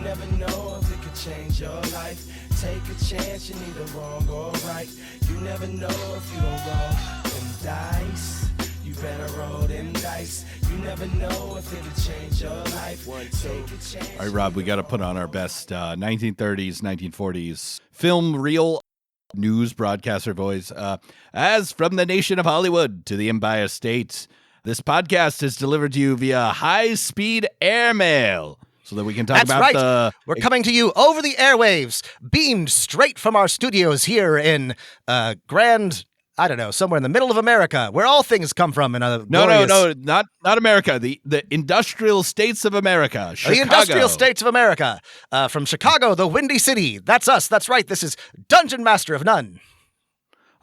never know if it could change your life. Take a chance, you're neither wrong or right. You never know if you don't roll them dice. You better roll them dice. You never know if it could change your life. Take a chance. All right, Rob, we got to put on our best 1930s, 1940s film reel news broadcaster voice. As from the nation of Hollywood to the Empire State, this podcast is delivered to you via high-speed airmail so that we can talk That's about right. the... We're coming to you over the airwaves, beamed straight from our studios here in Grand... I don't know, somewhere in the middle of America, where all things come from in a glorious... No, not America. The industrial states of America. Chicago. The industrial states of America. From Chicago, the Windy City. That's us. That's right. This is Dungeon Master of None.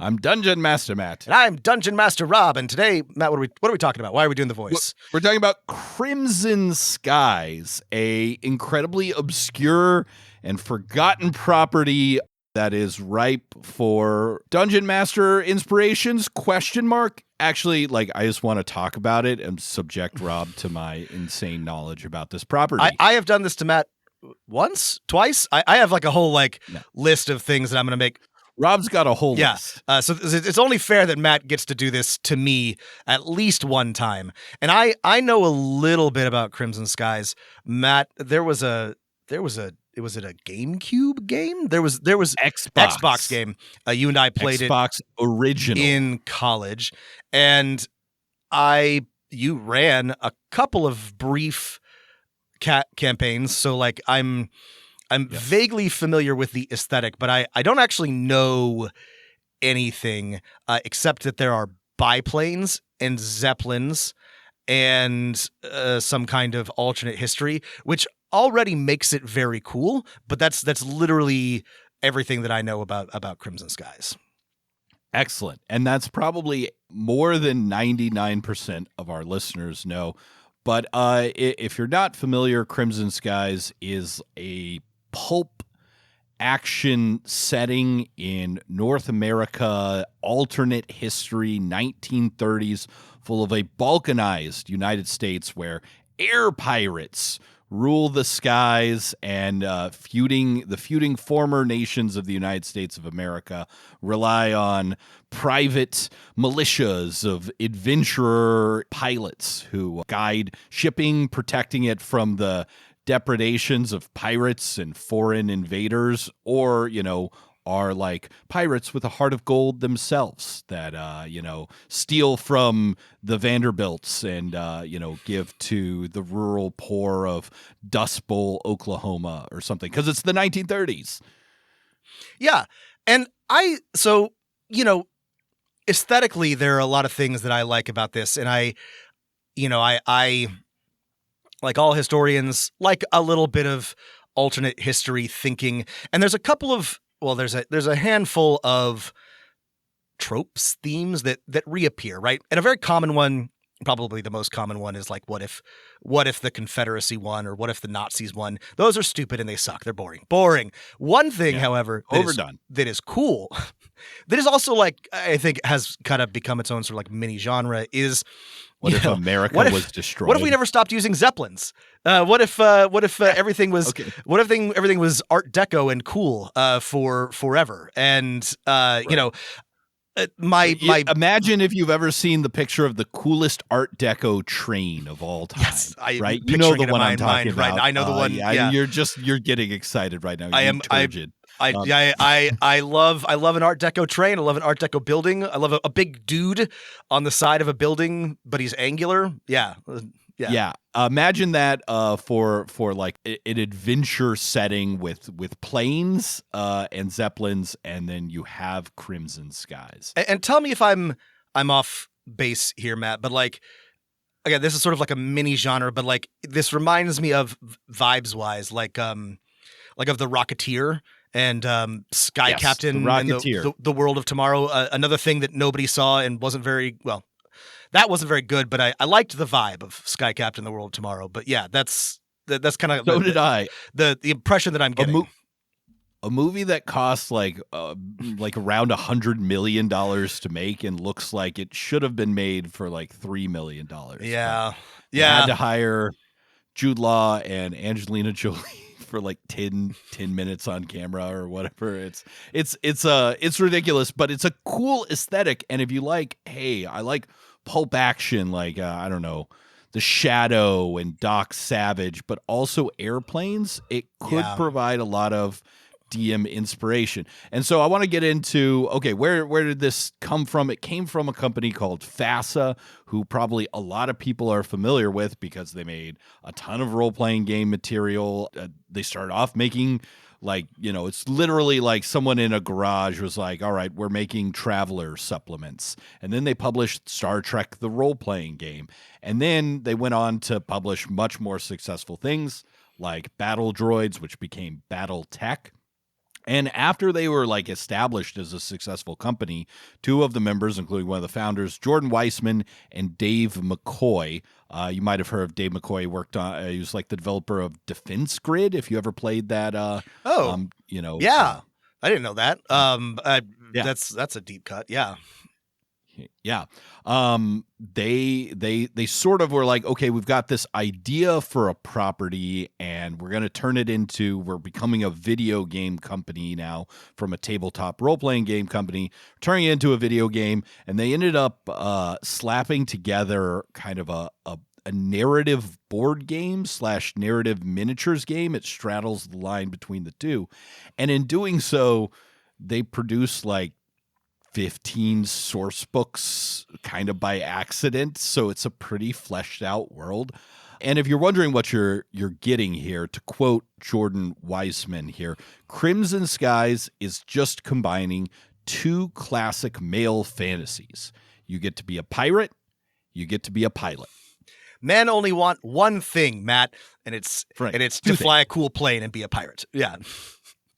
I'm Dungeon Master Matt. And I'm Dungeon Master Rob. And today, Matt, what are we talking about? Why are we doing the voice? We're talking about Crimson Skies, a incredibly obscure and forgotten property that is ripe for Dungeon Master inspirations, ? Actually, I just want to talk about it and subject Rob to my insane knowledge about this property. I have done this to Matt once, twice. I have a whole list of things that I'm going to make. Rob's got a whole list. So it's only fair that Matt gets to do this to me at least one time. And I know a little bit about Crimson Skies. Matt, was it a GameCube game? There was Xbox game. You and I played Xbox original in college, and you ran a couple of brief campaigns. So I'm vaguely familiar with the aesthetic, but I don't actually know anything except that there are biplanes and zeppelins and some kind of alternate history, which already makes it very cool, but that's literally everything that I know about Crimson Skies. Excellent. And that's probably more than 99% of our listeners know. But if you're not familiar, Crimson Skies is a pulp action setting in North America, alternate history, 1930s, full of a balkanized United States where air pirates rule the skies, and the feuding former nations of the United States of America rely on private militias of adventurer pilots who guide shipping, protecting it from the depredations of pirates and foreign invaders, or, are like pirates with a heart of gold themselves that, steal from the Vanderbilts and, give to the rural poor of Dust Bowl, Oklahoma or something, because it's the 1930s. Yeah. And aesthetically, there are a lot of things that I like about this. And I like all historians, like a little bit of alternate history thinking. And there's a couple of, there's a handful of tropes, themes that reappear, right? And a very common one, probably the most common one, is what if the Confederacy won, or what if the Nazis won? Those are stupid and they suck. They're boring. One thing, however, that is cool, that is also I think has kind of become its own sort of mini genre is, What if America was destroyed? What if we never stopped using Zeppelins? What if everything was everything was Art Deco and cool for forever? And right. Imagine if you've ever seen the picture of the coolest Art Deco train of all time. Yes, right. You know the one I'm talking about. Right, I know the one. Yeah. You're getting excited right now. I am turgid. I love an Art Deco train. I love an Art Deco building. I love a big dude on the side of a building, but he's angular. Yeah. Imagine that for an adventure setting with planes and zeppelins, and then you have Crimson Skies. And tell me if I'm off base here, Matt. But again, this is sort of like a mini genre, but this reminds me of vibes wise, of the Rocketeer. And Sky Captain and the World of Tomorrow, another thing that nobody saw and wasn't very good, but I liked the vibe of Sky Captain, the World of Tomorrow. But yeah, that's kind of so did I. The impression that I'm getting. A movie that costs around $100 million to make and looks like it should have been made for $3 million. Yeah, They had to hire Jude Law and Angelina Jolie for like 10 minutes on camera or whatever. It's ridiculous, but it's a cool aesthetic. And if you like, hey, I like pulp action, like I don't know, The Shadow and Doc Savage, but also airplanes, it could provide a lot of DM inspiration. And so I want to get into, okay, where did this come from? It came from a company called FASA, who probably a lot of people are familiar with because they made a ton of role-playing game material. They started off making, like, you know, it's literally like someone in a garage was like, all right, we're making Traveler supplements. And then they published Star Trek, the role-playing game. And then they went on to publish much more successful things like Battle Droids, which became Battle Tech. And after they were like established as a successful company, two of the members, including one of the founders, Jordan Weissman and Dave McCoy, you might have heard of Dave McCoy, worked on, he was like the developer of Defense Grid, if you ever played that. You know. Yeah. I didn't know that. That's a deep cut. Yeah. Yeah. They sort of were like, okay, we've got this idea for a property and we're going to turn it into, we're becoming a video game company now from a tabletop role-playing game company, turning it into a video game. And they ended up slapping together kind of a narrative board game / narrative miniatures game. It straddles the line between the two. And in doing so, they produce like 15 source books kind of by accident, so it's a pretty fleshed out world. And if you're wondering what you're getting here, to quote Jordan Weissman here, Crimson Skies is just combining two classic male fantasies. You get to be a pirate, you get to be a pilot. Men only want one thing, Matt, and it's to fly a cool plane and be a pirate. Yeah.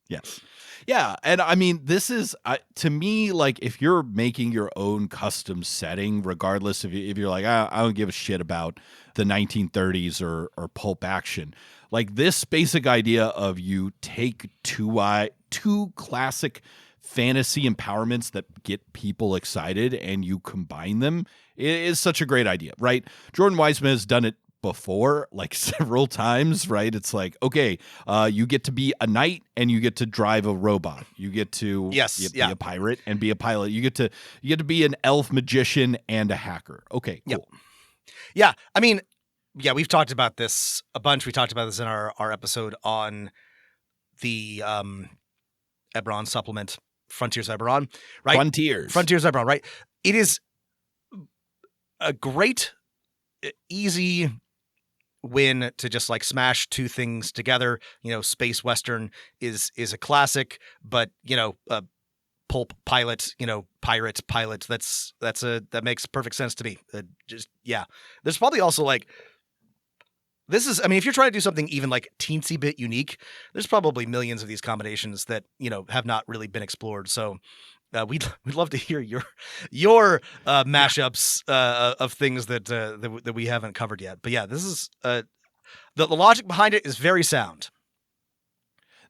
Yes. Yeah, and I mean, this is, to me, like, if you're making your own custom setting, regardless if you're like, I don't give a shit about the 1930s or pulp action, like this basic idea of you take two classic fantasy empowerments that get people excited and you combine them is such a great idea, right? Jordan Weissman has done it before, like several times, right? It's like, okay, you get to be a knight and you get to drive a robot. You get to be a pirate and be a pilot. You get to be an elf magician and a hacker. Okay, cool. Yeah, I mean, yeah, we've talked about this a bunch. We talked about this in our episode on the Eberron supplement, Frontiers Eberron, right? Frontiers Eberron, right? It is a great, easy win to just like smash two things together. You know, space western is a classic, but you know, pulp pilot, you know, pirate pilot. That makes perfect sense to me. There's probably also like, this is, I mean, if you're trying to do something even like teensy bit unique, there's probably millions of these combinations that, you know, have not really been explored. So we'd love to hear your mashups of things that we haven't covered yet. But yeah, this is the logic behind it is very sound.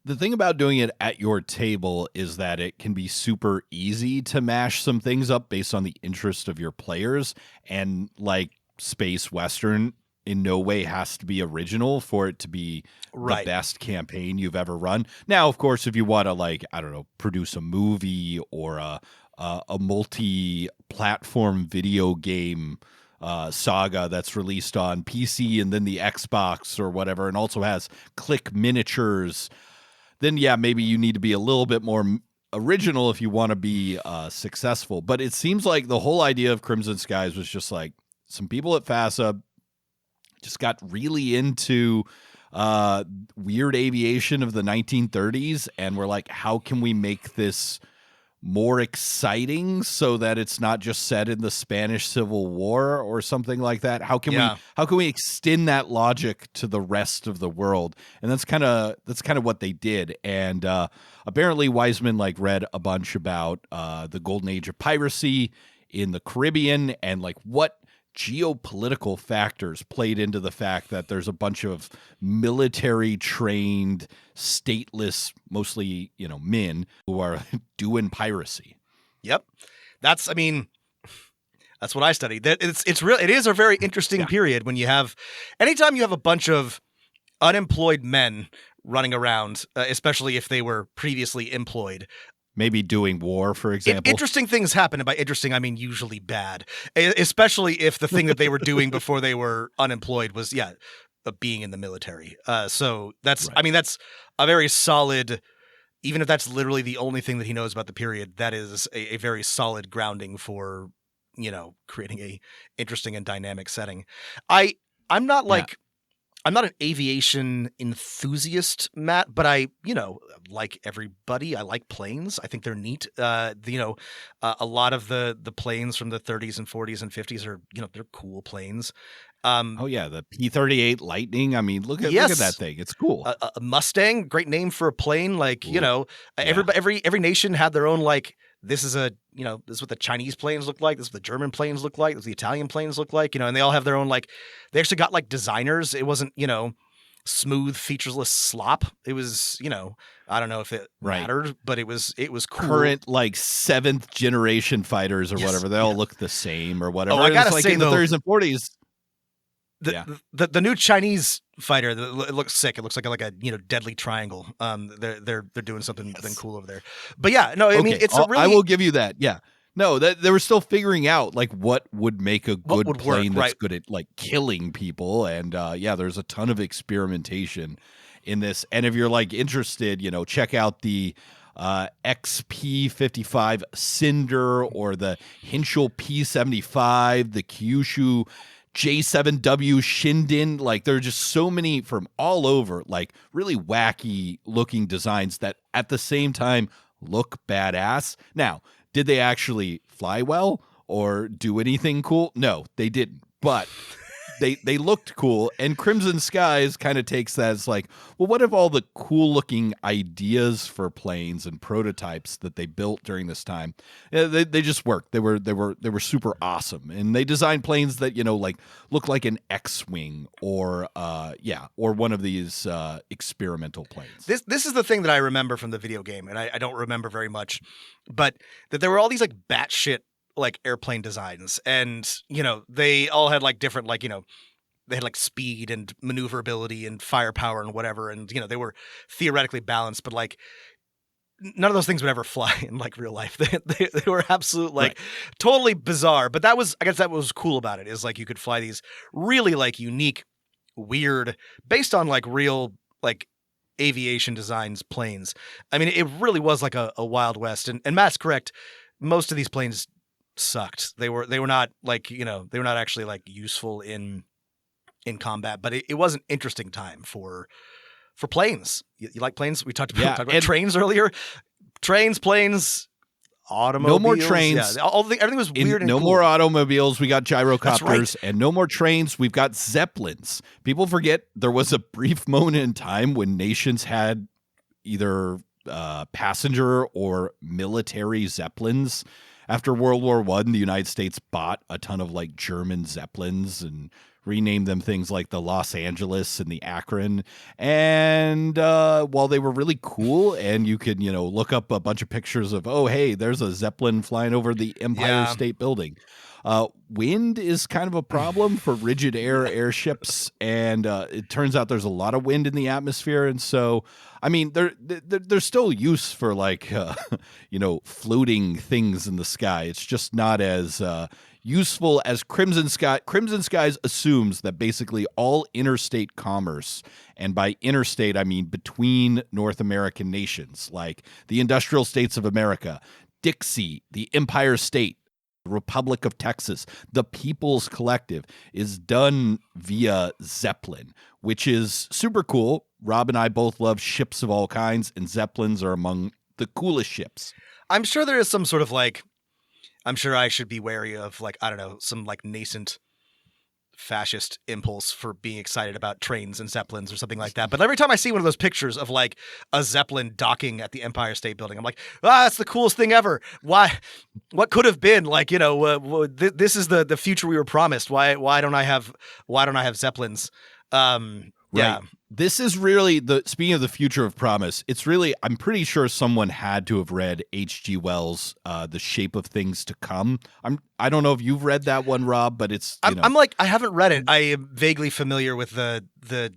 The thing about doing it at your table is that it can be super easy to mash some things up based on the interest of your players, and like space western in no way has to be original for it to be the best campaign you've ever run. Now, of course, if you want to, like, I don't know, produce a movie or a multi-platform video game saga that's released on PC and then the Xbox or whatever, and also has click miniatures, then yeah, maybe you need to be a little bit more original if you want to be successful. But it seems like the whole idea of Crimson Skies was just like some people at FASA just got really into weird aviation of the 1930s, and we're like, how can we make this more exciting so that it's not just set in the Spanish Civil War or something like that? How can we extend that logic to the rest of the world? And that's kind of what they did. And apparently Weissman like read a bunch about the golden age of piracy in the Caribbean and like what geopolitical factors played into the fact that there's a bunch of military trained, stateless, mostly, you know, men who are doing piracy. Yep. That's what I studied. That it is a very interesting period when you have, anytime you have a bunch of unemployed men running around, especially if they were previously employed. Maybe doing war, for example. Interesting things happen, and by interesting, I mean usually bad, especially if the thing that they were doing before they were unemployed was, being in the military. So that's, Right. I mean, that's a very solid, even if that's literally the only thing that he knows about the period, that is a very solid grounding for, creating a interesting and dynamic setting. I'm not like, I'm not an aviation enthusiast, Matt, but I, like everybody, I like planes. I think they're neat. A lot of the planes from the 30s and 40s and 50s are, they're cool planes. The P-38 Lightning. I mean, look at that thing. It's cool. A Mustang, great name for a plane. Like, Ooh, every nation had their own, like, this is what the Chinese planes look like. This is what the German planes look like. This is what the Italian planes look like, and they all have their own, like, they actually got like designers. It wasn't, smooth, featureless slop. It was, I don't know if it mattered, but it was cool. Current, like, 7th generation fighters or whatever, they all look the same or whatever. Oh, I gotta like say, in the though, 30s and 40s. The new Chinese fighter, it looks sick. It looks like a deadly triangle. They're doing something cool over there. But I mean, it's a really. I will give you that. Yeah. No, that they were still figuring out like what would make a good plane that's good at like killing people, and there's a ton of experimentation in this. And if you're like interested, check out the XP-55 Cinder or the Hinschel P-75, the Kyushu J7W Shinden. Like, there are just so many from all over, like really wacky looking designs that at the same time look badass. Now, did they actually fly well or do anything cool? No, they didn't. But they looked cool, and Crimson Skies kind of takes that as like, well, what if all the cool looking ideas for planes and prototypes that they built during this time, they just worked. They were super awesome, and they designed planes that like look like an X-wing or one of these experimental planes. This is the thing that I remember from the video game, and I don't remember very much, but that there were all these like batshit like airplane designs, and they all had like different, like, they had like speed and maneuverability and firepower and whatever, and they were theoretically balanced, but like none of those things would ever fly in like real life. They were absolute, like, totally bizarre. But I guess that was cool about it, is like you could fly these really like unique, weird, based on like real like aviation designs planes. I mean, it really was like a Wild West, and Matt's correct. Most of these planes sucked. They were not like, they were not actually like useful in combat, but it was an interesting time for planes. You like planes? We talked about trains earlier. Trains, planes, automobiles. No more trains. Yeah, everything was weird. No cool. more automobiles. We got gyrocopters. Right. And no more trains. We've got zeppelins. People forget there was a brief moment in time when nations had either passenger or military zeppelins. After World War I, the United States bought a ton of like German zeppelins and renamed them things like the Los Angeles and the Akron. And while they were really cool, and you could, look up a bunch of pictures of, oh, hey, there's a Zeppelin flying over the Empire State Building. Wind is kind of a problem for rigid airships, and it turns out there's a lot of wind in the atmosphere, and so I mean there's still use for like floating things in the sky. It's just not as useful as Crimson Skies assumes that basically all interstate commerce, and by interstate I mean between North American nations, like the industrial states of America, Dixie, the Empire State, Republic of Texas, the People's Collective, is done via Zeppelin, which is super cool. Rob and I both love ships of all kinds, and Zeppelins are among the coolest ships. I'm sure there is some sort of like, I'm sure I should be wary of like, I don't know, some like nascent fascist impulse for being excited about trains and Zeppelins or something like that. But every time I see one of those pictures of like a Zeppelin docking at the Empire State Building, I'm like, that's the coolest thing ever. Why? What could have been? Like, this is the future we were promised. Why don't I have Zeppelins? Yeah. Right. This is really speaking of the future of promise, it's really, I'm pretty sure someone had to have read H.G. Wells' The Shape of Things to Come. I don't know if you've read that one, Rob, but it's, I'm like, I haven't read it. I am vaguely familiar with the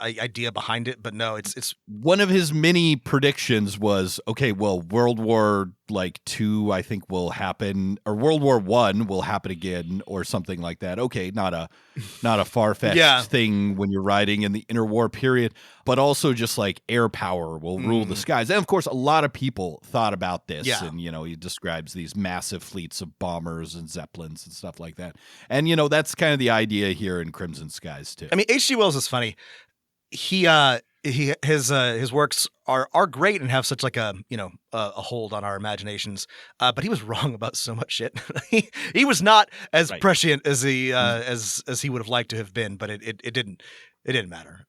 idea behind it, but no, it's one of his many predictions was, okay, well, World War II, I think, will happen, or World War I will happen again, or something like that. Okay, not a far-fetched Yeah. thing when you're riding in the interwar period, but also just like air power will rule the skies. And of course, a lot of people thought about this. Yeah. And, he describes these massive fleets of bombers and zeppelins and stuff like that. And, that's kind of the idea here in Crimson Skies, too. I mean, H.G. Wells is funny. His works are great and have such like a hold on our imaginations, but he was wrong about so much shit. he was not as prescient as he as he would have liked to have been, but it didn't matter.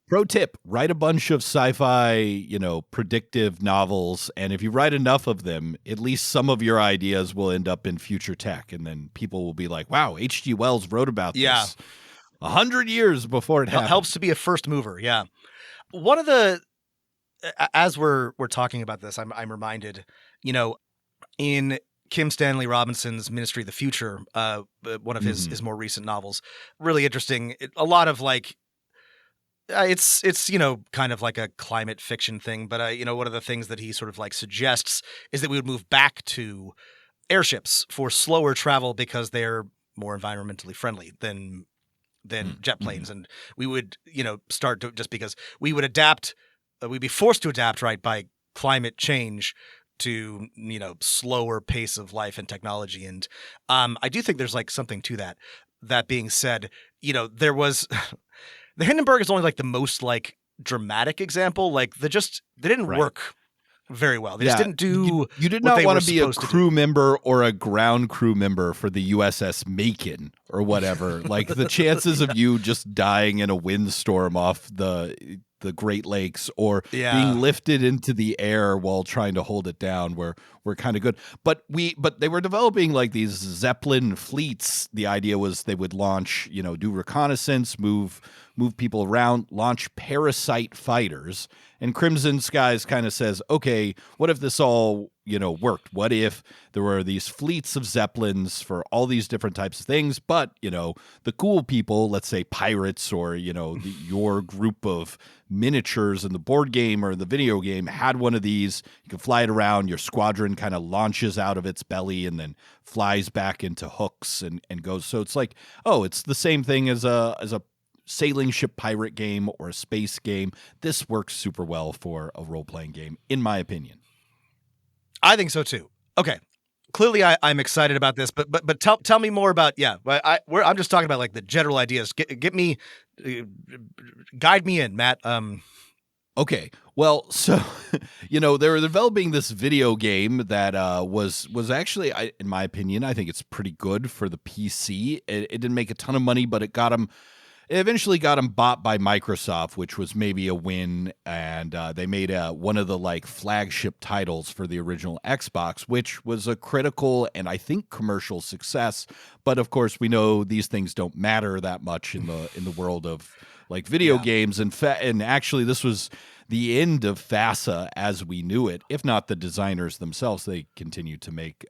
Pro tip, write a bunch of sci-fi, predictive novels, and if you write enough of them, at least some of your ideas will end up in future tech, and then people will be like, wow, H.G. Wells wrote about this 100 years before it happened. Helps to be a first mover, yeah. One of the, as we're talking about this, I'm reminded, in Kim Stanley Robinson's Ministry of the Future, one of his more recent novels, really interesting. A lot of like, it's kind of like a climate fiction thing, but one of the things that he sort of like suggests is that we would move back to airships for slower travel because they're more environmentally friendly than jet planes, and we would start to, just because we would adapt, we'd be forced to adapt by climate change to slower pace of life and technology, and I do think there's like something to that. That being said, there was the Hindenburg is only like the most like dramatic example. Like they didn't work very well. They just didn't do. You did not want to be a crew member or a ground crew member for the USS Macon or whatever. Like the chances of you just dying in a windstorm off the Great Lakes or being lifted into the air while trying to hold it down were kind of good. But they were developing like these Zeppelin fleets. The idea was they would launch, do reconnaissance, move people around, launch parasite fighters. And Crimson Skies kind of says, okay, what if this all, worked? What if there were these fleets of Zeppelins for all these different types of things, but, the cool people, let's say pirates or, your group of miniatures in the board game or the video game had one of these. You can fly it around. Your squadron kind of launches out of its belly and then flies back into hooks and goes. So it's like, oh, it's the same thing as a sailing ship pirate game or a space game. This works super well for a role-playing game, in my opinion. I think so too. Okay. Clearly I'm excited about this, but tell me more about, I'm just talking about like the general ideas. Get me, guide me in, Matt. Okay. Well, so, they were developing this video game that was actually, in my opinion, I think it's pretty good for the PC. It didn't make a ton of money, but it eventually got them bought by Microsoft, which was maybe a win, and they made one of the like flagship titles for the original Xbox, which was a critical and I think commercial success. But of course, we know these things don't matter that much in the world of like video games. And actually, this was the end of FASA as we knew it. If not the designers themselves, they continued to make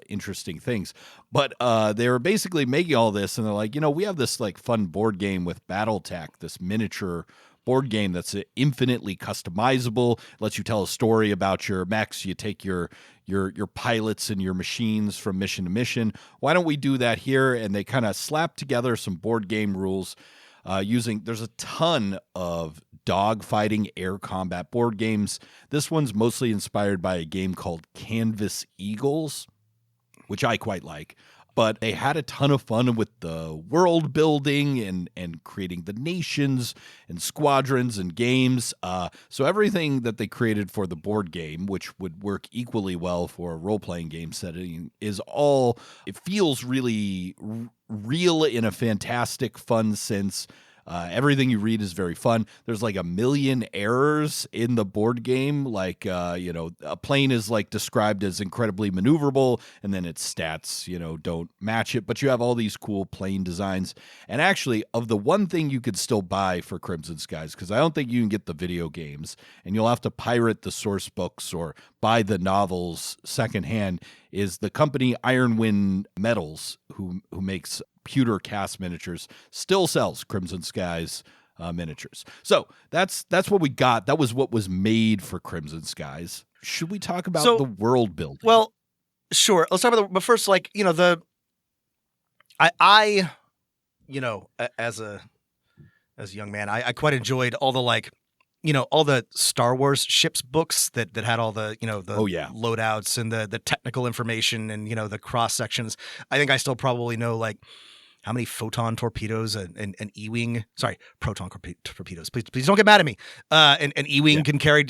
interesting things. But they were basically making all this, and they're like, we have this like fun board game with BattleTech, this miniature board game that's infinitely customizable, lets you tell a story about your mechs. You take your pilots and your machines from mission to mission. Why don't we do that here? And they kind of slapped together some board game rules there's a ton of dogfighting air combat board games. This one's mostly inspired by a game called Canvas Eagles, which I quite like. But they had a ton of fun with the world building and creating the nations and squadrons and games. So everything that they created for the board game, which would work equally well for a role-playing game setting, it feels really real in a fantastic, fun sense. Everything you read is very fun. There's like 1 million errors in the board game. Like, a plane is like described as incredibly maneuverable, and then its stats, don't match it. But you have all these cool plane designs. And actually, of the one thing you could still buy for Crimson Skies, because I don't think you can get the video games, and you'll have to pirate the source books or buy the novels secondhand, is the company Ironwind Metals, who makes pewter cast miniatures, still sells Crimson Skies miniatures. So that's what we got. That was what was made for Crimson Skies. Should we talk about the world building? Well, sure. Let's talk about but first, like, you know, I you know, as a young man, I quite enjoyed all the, like, you know, all the Star Wars ships books that had all the, you know, the loadouts and the technical information and, you know, the cross sections. I think I still probably know, like, how many photon torpedoes an E-wing, sorry, proton torpedoes. Please don't get mad at me. An E-wing can carry.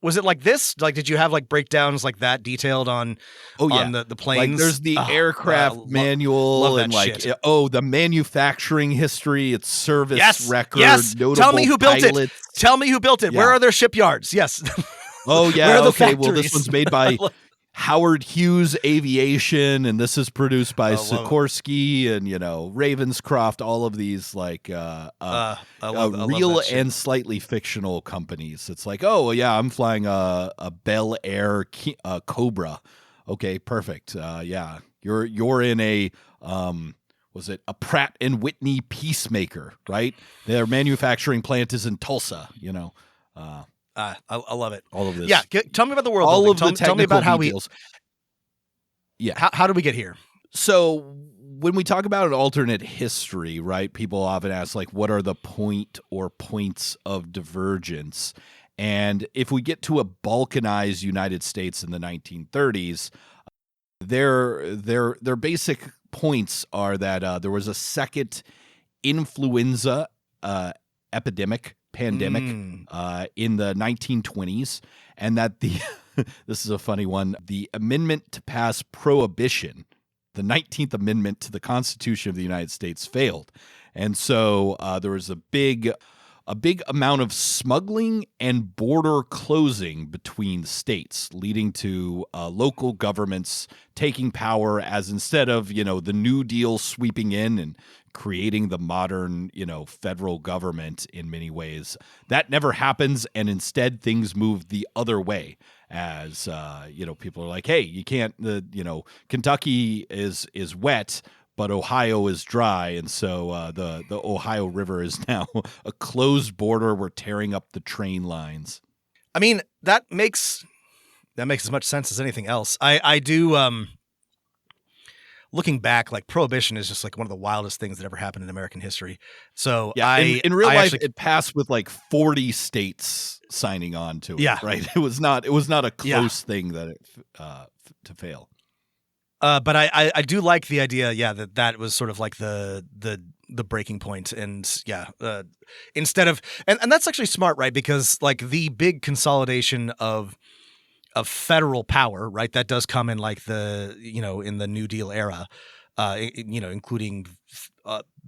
Was it like this? Like, did you have like breakdowns like that detailed on the planes? Like, there's the aircraft manual and like shit. The manufacturing history, its service record. Yes. Notable Tell me who built pilots. it. Tell me who built it. Yeah. Where are their shipyards? Yes. Oh yeah. Where are the okay. factories? Well, this one's made by Howard Hughes Aviation, and this is produced by Sikorsky and, you know, Ravenscroft. All of these like I real and slightly fictional companies. It's like, oh yeah, I'm flying a Bel Air Cobra. Okay, perfect. Yeah, you're in a was it a Pratt and Whitney Peacemaker, right? Their manufacturing plant is in Tulsa. You know. I love it. All of this. Yeah. Tell me about the world. All building. of the technical tell me about how details. How did we get here? So when we talk about an alternate history, right, people often ask, like, what are the point or points of divergence? And if we get to a balkanized United States in the 1930s, their basic points are that there was a second influenza pandemic in the 1920s, and that this is a funny one, the amendment to pass prohibition, the 19th Amendment to the Constitution of the United States, failed. And so there was a big amount of smuggling and border closing between states, leading to local governments taking power, as instead of, you know, the New Deal sweeping in and creating the modern, you know, federal government in many ways. That never happens, and instead things move the other way. As you know, people are like, hey, you can't, you know, Kentucky is wet, but Ohio is dry, and so the Ohio River is now a closed border. We're tearing up the train lines. I mean, that makes as much sense as anything else. I do. Looking back, like, prohibition is just like one of the wildest things that ever happened in American history. So yeah, in real life, it passed with like 40 states signing on to it. Yeah, right. It was not a close thing that it to fail. But I do like the idea, that was sort of like the breaking point, and instead of and that's actually smart, right? Because like the big consolidation of federal power, right? That does come in like in the New Deal era, including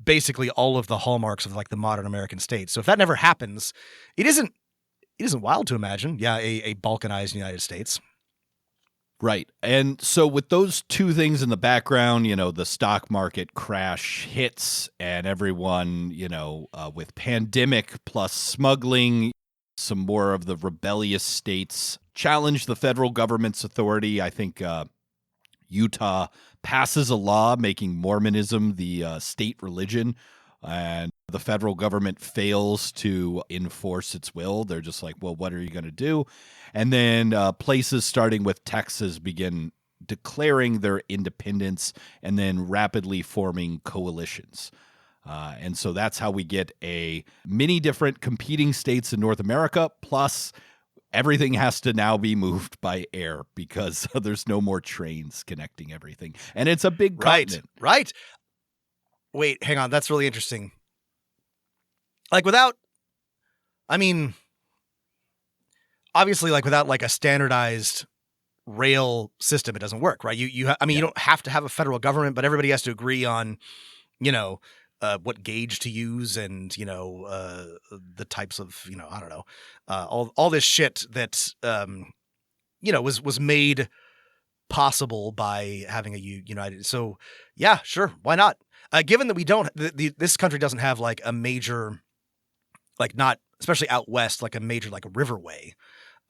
basically all of the hallmarks of like the modern American state. So if that never happens, it isn't wild to imagine, a balkanized United States. Right. And so with those two things in the background, you know, the stock market crash hits, and everyone, you know, with pandemic plus smuggling, some more of the rebellious states challenge the federal government's authority. I think Utah passes a law making Mormonism the state religion, and the federal government fails to enforce its will. They're just like, well, what are you going to do? And then places starting with Texas begin declaring their independence and then rapidly forming coalitions. And so that's how we get many different competing states in North America, plus everything has to now be moved by air because there's no more trains connecting everything. And it's a big continent. Right. Wait, hang on. That's really interesting. Like obviously, like without like a standardized rail system, it doesn't work, right? You don't have to have a federal government, but everybody has to agree on, you know, what gauge to use, and the types of, I don't know, all this shit that was made possible by having a united. So yeah, sure, why not? Given that we don't, this country doesn't have like a major, like not especially out west, like a major like a riverway.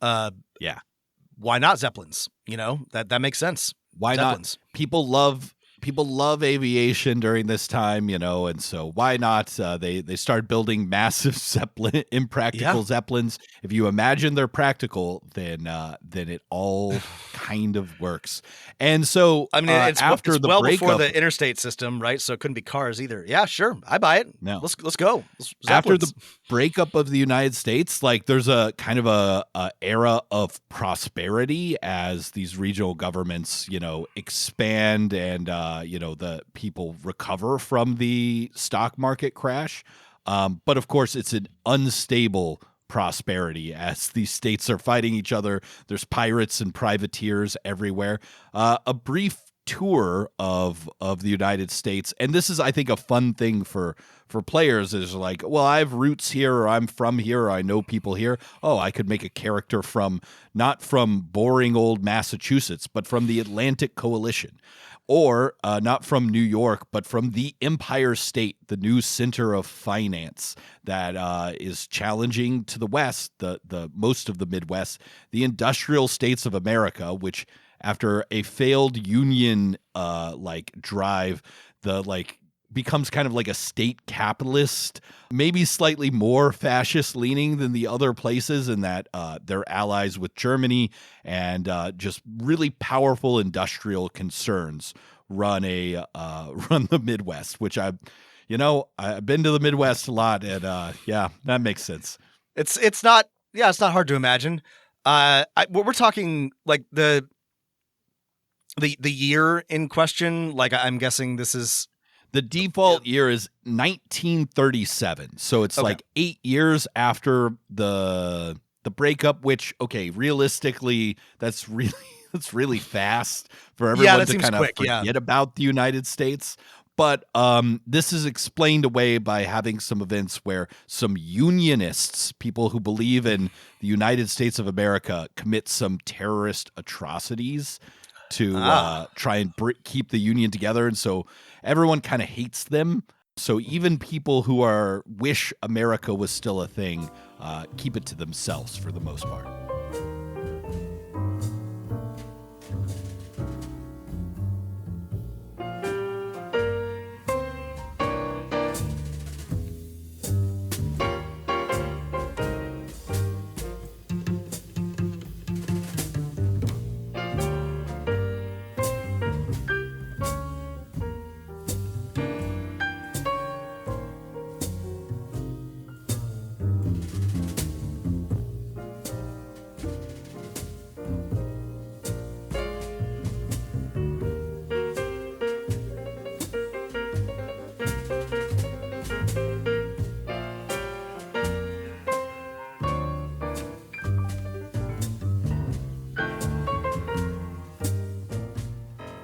Why not Zeppelins? That makes sense. Why Zeppelins. not? People people love aviation during this time, and so why not? They start building massive impractical zeppelins. If you imagine they're practical, then it all kind of works. And so, I mean, it's well before the interstate system, right? So it couldn't be cars either. Yeah, sure, I buy it. No, let's go. After the breakup of the United States, like there's a kind of a era of prosperity as these regional governments, expand and the people recover from the stock market crash. But of course, it's an unstable prosperity as these states are fighting each other. There's pirates and privateers everywhere. A brief tour of the United States, and this is, I think, a fun thing for players, is like, well, I have roots here, or I'm from here, or I know people here. Oh, I could make a character not from boring old Massachusetts, but from the Atlantic Coalition. Or not from New York, but from the Empire State, the new center of finance that is challenging to the West, the most of the Midwest, the industrial states of America, which after a failed Union drive, becomes kind of like a state capitalist, maybe slightly more fascist leaning than the other places, in that they're allies with Germany, and just really powerful industrial concerns run the Midwest, which I've been to the Midwest a lot, and that makes sense. It's not hard to imagine. We're talking like the year in question. Like, I'm guessing this is. The default year is 1937, so it's like 8 years after the breakup. Which, okay, realistically, that's really fast for everyone to kind of forget about the United States. But this is explained away by having some events where some Unionists, people who believe in the United States of America, commit some terrorist atrocities to try and keep the Union together. And so everyone kind of hates them. So even people who wish America was still a thing keep it to themselves for the most part.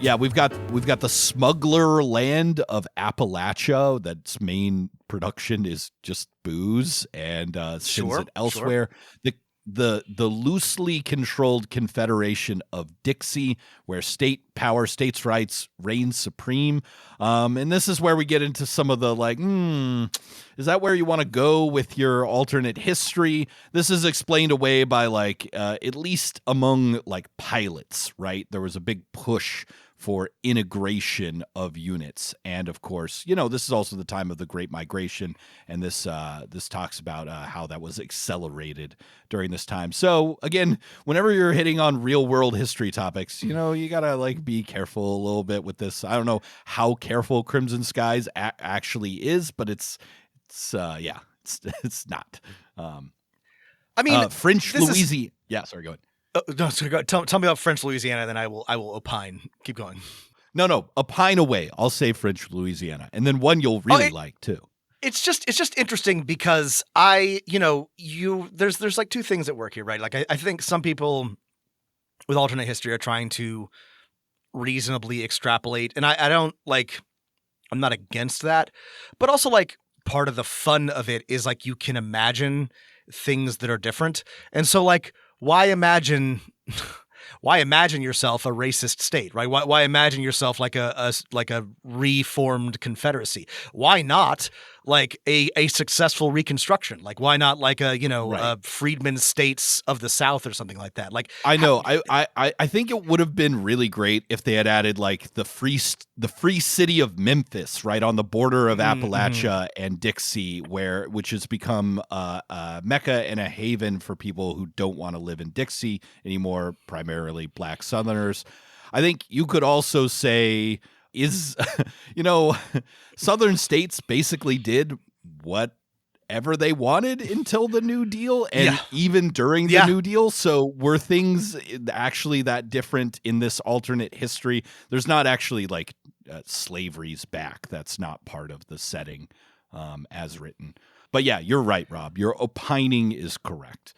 Yeah, we've got the smuggler land of Appalachia. That's main production is just booze, and sends it elsewhere. Sure. The loosely controlled Confederation of Dixie, where states' rights reign supreme. And this is where we get into some of the is that where you want to go with your alternate history? This is explained away by at least among pilots, right? There was a big push for integration of units. And of course, this is also the time of the Great Migration, and this talks about how that was accelerated during this time. So again, whenever you're hitting on real world history topics, you gotta be careful a little bit with this. I don't know how careful Crimson Skies actually is, but it's not. I mean, French Louisiana. Yeah, sorry, go ahead. No, so tell me about French Louisiana, then I will opine. Keep going. No, opine away. I'll say French Louisiana, and then one you'll really like too. It's just interesting because there's two things at work here, right? I think some people with alternate history are trying to reasonably extrapolate, and I don't I'm not against that, but also part of the fun of it is you can imagine things that are different, and so why imagine yourself a racist state, right? Why imagine yourself like a reformed confederacy? Why not like a successful reconstruction? Like, why not like a, Right. freedmen states of the South or something like that? Like, I know. I think it would have been really great if they had added like the free city of Memphis, right on the border of Appalachia and Dixie, which has become a mecca and a haven for people who don't want to live in Dixie anymore, primarily Black Southerners. I think you could also say Southern states basically did whatever they wanted until the New Deal and even during the New Deal. So were things actually that different in this alternate history? There's not actually like slavery's back. That's not part of the setting as written. But yeah, you're right, Rob. Your opining is correct.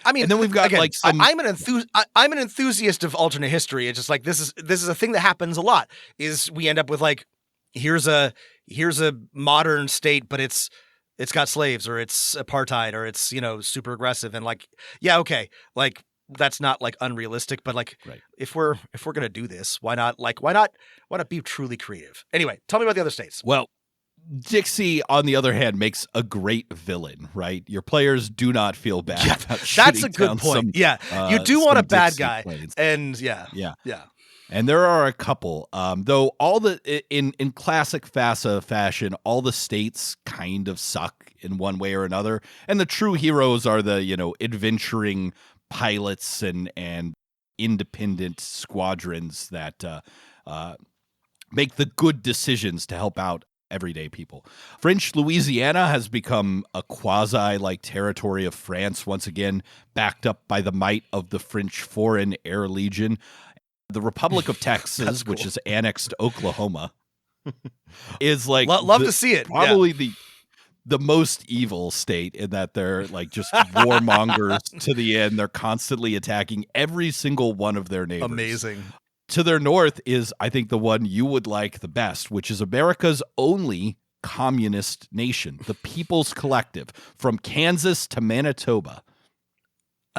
I mean, and then we've got again, like some. I'm an enthusiast of alternate history. It's just like this is a thing that happens a lot. Is we end up with like here's a modern state, but it's got slaves or it's apartheid or it's super aggressive and like okay, like that's not like unrealistic, but like if we're gonna do this, why not be truly creative? Anyway, tell me about the other states. Well, Dixie, on the other hand, makes a great villain, right? Your players do not feel bad. Yeah, about that's a good point. You do want a bad Dixie guy, planes. and yeah. And there are a couple, though. In classic FASA fashion, all the states kind of suck in one way or another, and the true heroes are the adventuring pilots and independent squadrons that make the good decisions to help out everyday people. French Louisiana has become a quasi-like territory of France once again, backed up by the might of the French Foreign Air Legion. The Republic of Texas, which is annexed to Oklahoma, is like love to see it. Probably the most evil state in that they're like just warmongers to the end. They're constantly attacking every single one of their neighbors. Amazing. To their north is, I think, the one you would like the best, which is America's only communist nation, the People's Collective, from Kansas to Manitoba.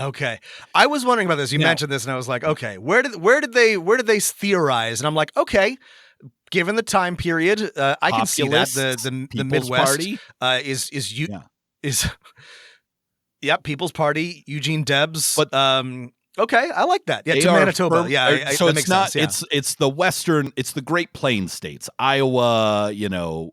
Okay, I was wondering about this. You mentioned this, and I was like, okay, where did they theorize? And I'm like, okay, given the time period, I can see that the Midwest Party. is People's Party, Eugene Debs, but. Okay, I like that. Yeah, to Manitoba. So that it's not. sense, It's the Western. It's the Great Plains states: Iowa,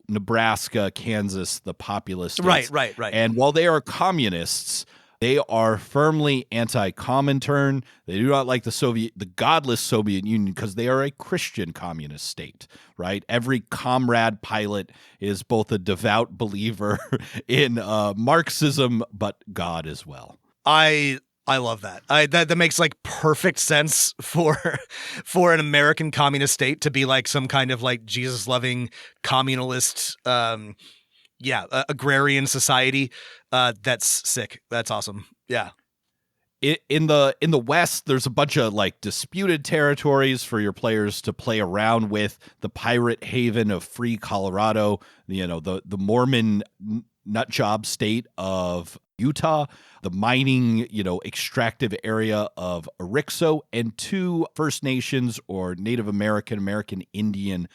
Nebraska, Kansas, the populous states. Right. And while they are communists, they are firmly anti-Comintern. They do not like the godless Soviet Union because they are a Christian communist state. Right. Every comrade pilot is both a devout believer in Marxism, but God as well. I love that. That makes like perfect sense for an American communist state to be like some kind of like Jesus loving communalist, agrarian society. That's sick. That's awesome. Yeah. In the West, there's a bunch of like disputed territories for your players to play around with. The pirate haven of Free Colorado, the Mormon nutjob state of Utah, the mining, extractive area of Arixo, and two First Nations or Native American Indian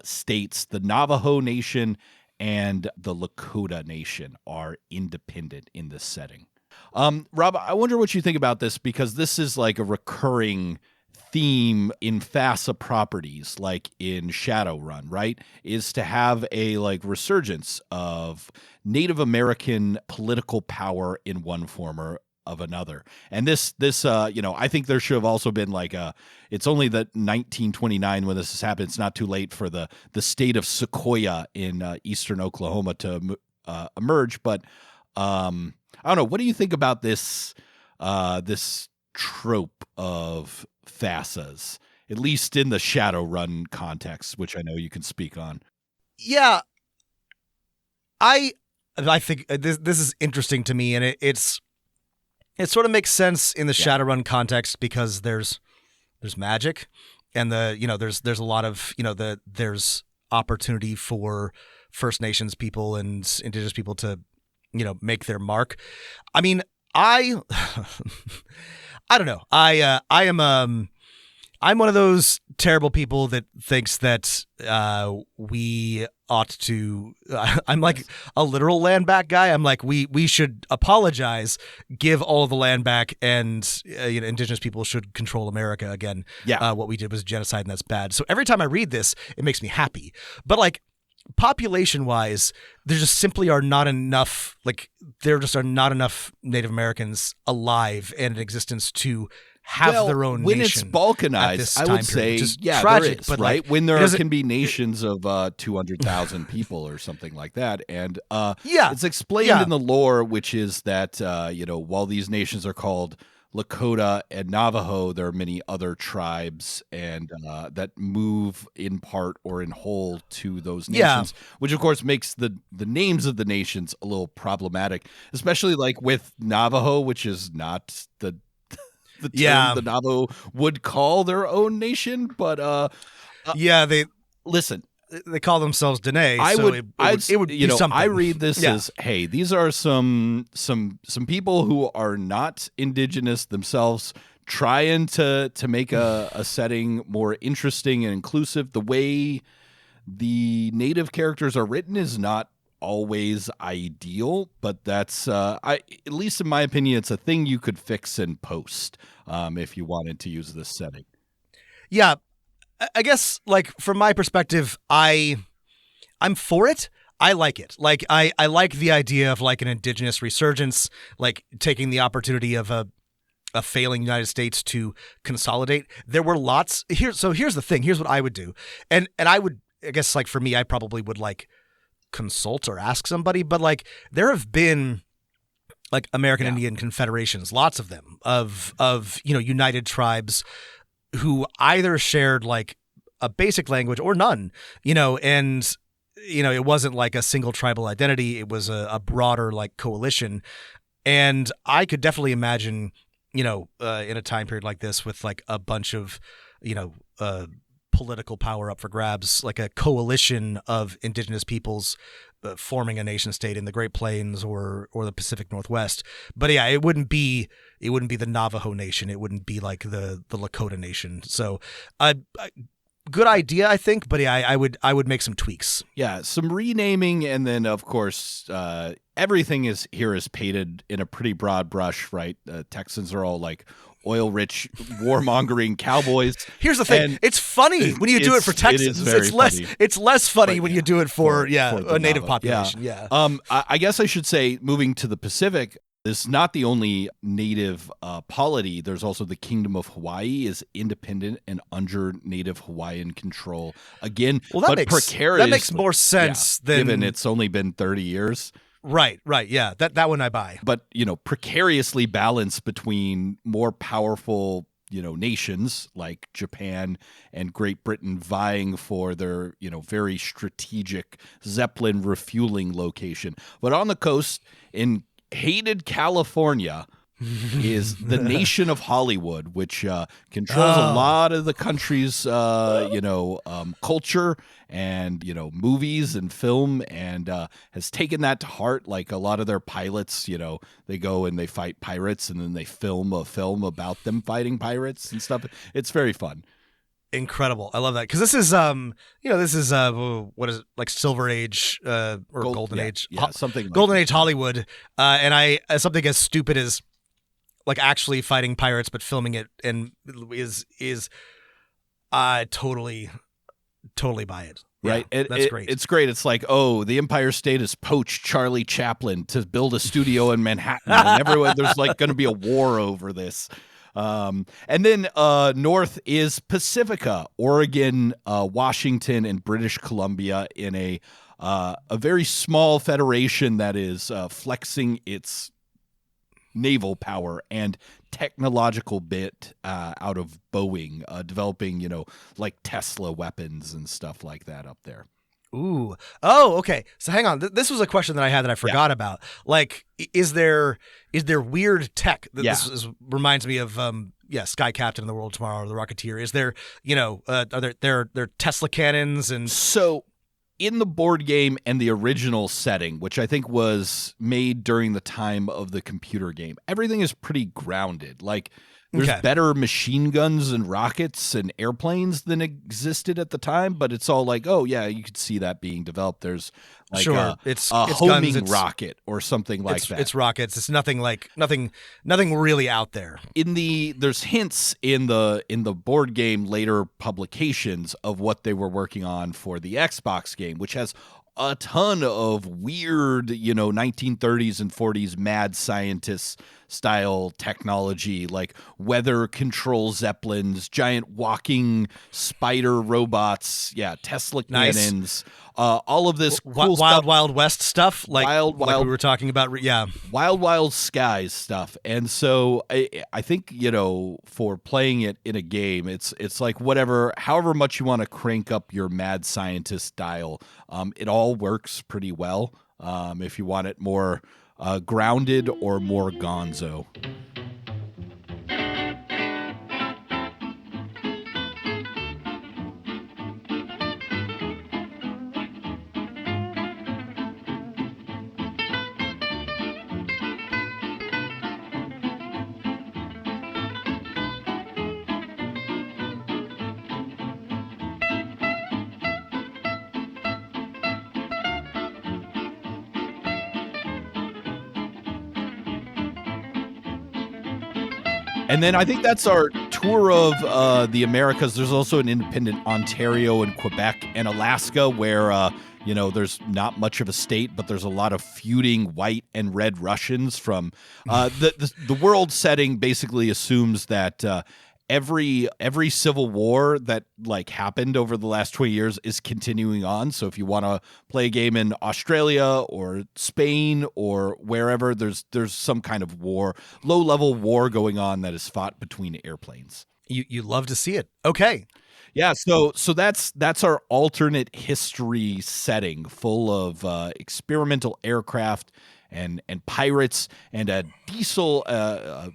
states, the Navajo Nation and the Lakota Nation, are independent in this setting. Rob, I wonder what you think about this, because this is like a recurring theme in FASA properties, like in Shadowrun, right? Is to have a like resurgence of Native American political power in one form or of another. And this I think there should have also been like it's only the 1929 when this has happened. It's not too late for the state of Sequoia in eastern Oklahoma to emerge. But I don't know. What do you think about this trope of FASAs, at least in the Shadowrun context, which I know you can speak on? Yeah, I think this is interesting to me, and it sort of makes sense in the Shadowrun context because there's magic, and there's a lot of there's opportunity for First Nations people and Indigenous people to make their mark. I mean, I don't know. I am I'm one of those terrible people that thinks that we ought to. I'm like a literal land back guy. I'm like we should apologize, give all of the land back, and indigenous people should control America again. Yeah, what we did was genocide, and that's bad. So every time I read this, it makes me happy. But like population wise, there just simply are not enough. Like there just are not enough Native Americans alive and in existence to have their own when nation. It's balkanized, I would say, tragic, there is, but right? Like, when there can be nations of 200,000 people or something like that. And it's explained in the lore, which is that, while these nations are called Lakota and Navajo, there are many other tribes and that move in part or in whole to those nations, which of course makes the names of the nations a little problematic, especially like with Navajo, which is not the term the Navajo would call their own nation, but they listen. They call themselves Dene. It would be something. I read this as, hey, these are some people who are not indigenous themselves, trying to make a setting more interesting and inclusive. The way the native characters are written is not always ideal, but that's at least in my opinion, it's a thing you could fix in post if you wanted to use this setting. Yeah, I guess like from my perspective, I'm for it. I like it. Like I like the idea of like an indigenous resurgence, like taking the opportunity of a failing United States to consolidate. There were lots here. So here's the thing. Here's what I would do, and I would, I guess like for me, I probably would like consult or ask somebody, but like there have been like American Indian confederations, lots of them of united tribes who either shared like a basic language or none, and it wasn't like a single tribal identity. It was a broader like coalition. And I could definitely imagine, in a time period like this with like a bunch of, political power up for grabs, like a coalition of indigenous peoples forming a nation state in the Great Plains or the Pacific Northwest. But yeah, it wouldn't be the Navajo Nation. It wouldn't be like the Lakota Nation. So good idea, I think. But yeah, I would make some tweaks. Yeah, some renaming, and then of course everything is painted in a pretty broad brush, right? Texans are all like oil-rich, warmongering cowboys. Here's the thing: it's funny when you do it for Texans. It's less funny when you do it for a native population. Yeah. I guess I should say, moving to the Pacific, this is not the only native polity. There's also the Kingdom of Hawaii is independent and under Native Hawaiian control. Again, that makes more sense than given it's only been 30 years. Right. Yeah, that one I buy. But, precariously balanced between more powerful, nations like Japan and Great Britain vying for their, very strategic Zeppelin refueling location. But on the coast in hated California is the nation of Hollywood, which controls a lot of the country's, culture and, movies and film, and has taken that to heart. Like a lot of their pilots, they go and they fight pirates, and then they film a film about them fighting pirates and stuff. It's very fun. Incredible. I love that. Because this is, what is it, like Silver Age or Golden Age? Yeah, something like Golden Age Hollywood. And something as stupid as like actually fighting pirates, but filming it and is totally buy it. Right. Yeah, that's great. It's great. It's like, the Empire State has poached Charlie Chaplin to build a studio in Manhattan. And everywhere there's like going to be a war over this. And then north is Pacifica, Oregon, Washington, and British Columbia in a very small federation that is flexing its naval power and technological bit out of Boeing, developing, like Tesla weapons and stuff like that up there. Ooh. Oh, okay. So hang on. This was a question that I had that I forgot about. Like, is there weird tech? This reminds me of Sky Captain in the World Tomorrow or the Rocketeer. Is there, are there Tesla cannons and so in the board game and the original setting, which I think was made during the time of the computer game, everything is pretty grounded. Like There's Okay. better machine guns and rockets and airplanes than existed at the time, but it's all like, oh yeah, you could see that being developed. There's like Sure. a It's homing guns, rocket or something like that. It's rockets. It's nothing really out there. There's hints in the board game later publications of what they were working on for the Xbox game, which has a ton of weird, 1930s and 40s mad scientist style technology, like weather control zeppelins, giant walking spider robots, Tesla cannons, all of this cool stuff. Wild West stuff, like we were talking about. Wild skies stuff. And so I think, for playing it in a game, it's like however much you want to crank up your mad scientist dial, it all works pretty well. If you want it more grounded or more gonzo. And then I think that's our tour of the Americas. There's also an independent Ontario and Quebec and Alaska where, there's not much of a state, but there's a lot of feuding white and red Russians from the world setting basically assumes that every civil war that happened over the last 20 years is continuing on. So if you want to play a game in Australia or Spain or wherever, there's some kind of war, low-level war going on that is fought between airplanes. You love to see it. Okay. Yeah, so that's our alternate history setting full of experimental aircraft and pirates and a diesel,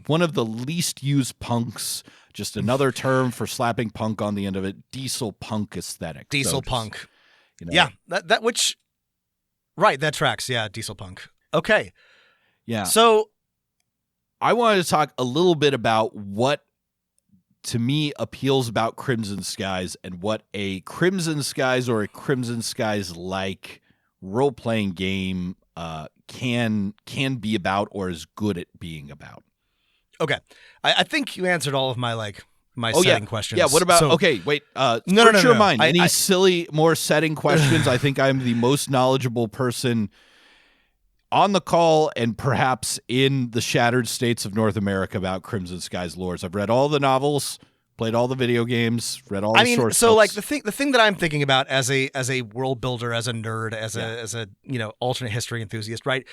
one of the least used punks. Just another term for slapping punk on the end of it. Dieselpunk aesthetic. Dieselpunk. Yeah, that tracks. Yeah, dieselpunk. Okay. Yeah. So I wanted to talk a little bit about what, to me, appeals about Crimson Skies and what a Crimson Skies or a Crimson Skies-like role-playing game can be about or is good at being about. Okay. I think you answered all of my setting questions. Yeah, what about, wait, your mind. Any I silly, more setting questions? I think I'm the most knowledgeable person on the call and perhaps in the shattered states of North America about Crimson Skies lores. I've read all the novels, played all the video games, read all the source books. The thing that I'm thinking about as a world builder, as a nerd, as a alternate history enthusiast, right?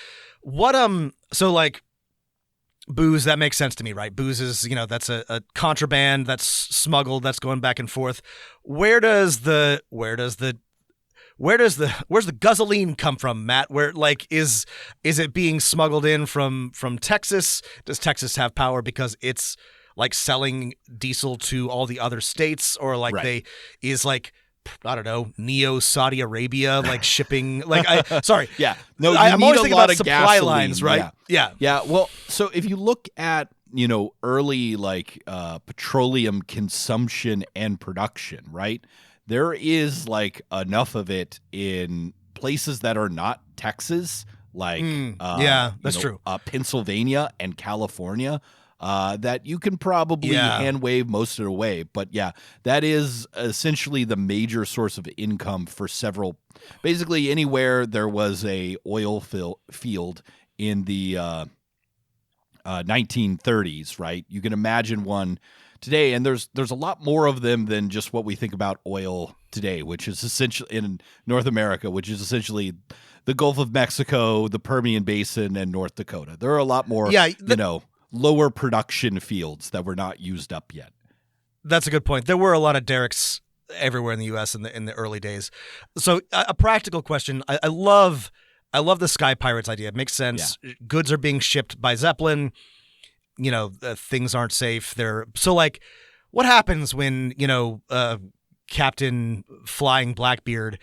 Booze, that makes sense to me, right? Booze is, that's a contraband that's smuggled, that's going back and forth. Where's the guzzling come from, Matt? Where is it being smuggled in from Texas? Does Texas have power because it's selling diesel to all the other states, or right. I don't know, Neo Saudi Arabia, shipping, sorry. Yeah. No, I'm always thinking about supply gasoline. lines, right? Yeah. Well, so if you look at, early petroleum consumption and production, right? There is enough of it in places that are not Texas, that's true. Pennsylvania and California. That you can probably hand wave most of it away. But yeah, that is essentially the major source of income for basically anywhere there was a oil field in the 1930s, right? You can imagine one today, and there's a lot more of them than just what we think about oil today, which is essentially in North America, which is essentially the Gulf of Mexico, the Permian Basin, and North Dakota. There are a lot more, lower production fields that were not used up yet. That's a good point. There were a lot of derricks everywhere in the U.S. in the early days. So a practical question. I love the Sky Pirates idea. It makes sense. Yeah. Goods are being shipped by Zeppelin. Things aren't safe. What happens when, Captain Flying Blackbeard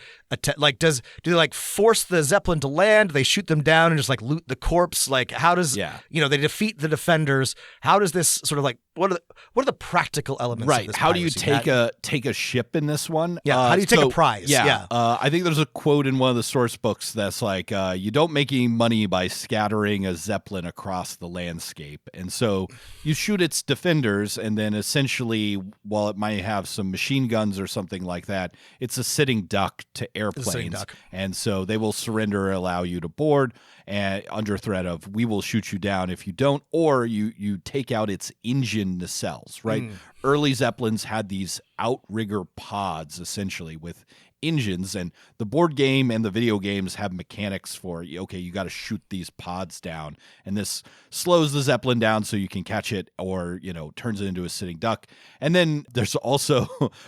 like do they like force the Zeppelin to land? They shoot them down and just like loot the corpse? Like how does they defeat the defenders? How does this sort of like what are the practical elements of this how do you piracy? take a ship in this one? How do you take a prize? I think there's a quote in one of the source books that's like you don't make any money by scattering a Zeppelin across the landscape, and so you shoot its defenders, and then essentially while it might have some machine guns or something like that, it's a sitting duck to airplanes, and so they will surrender or allow you to board, and under threat of we will shoot you down if you don't, or you take out its engine nacelles, right? Early Zeppelins had these outrigger pods essentially with engines, and the board game and the video games have mechanics for you got to shoot these pods down, and this slows the Zeppelin down so you can catch it, or turns it into a sitting duck. And then there's also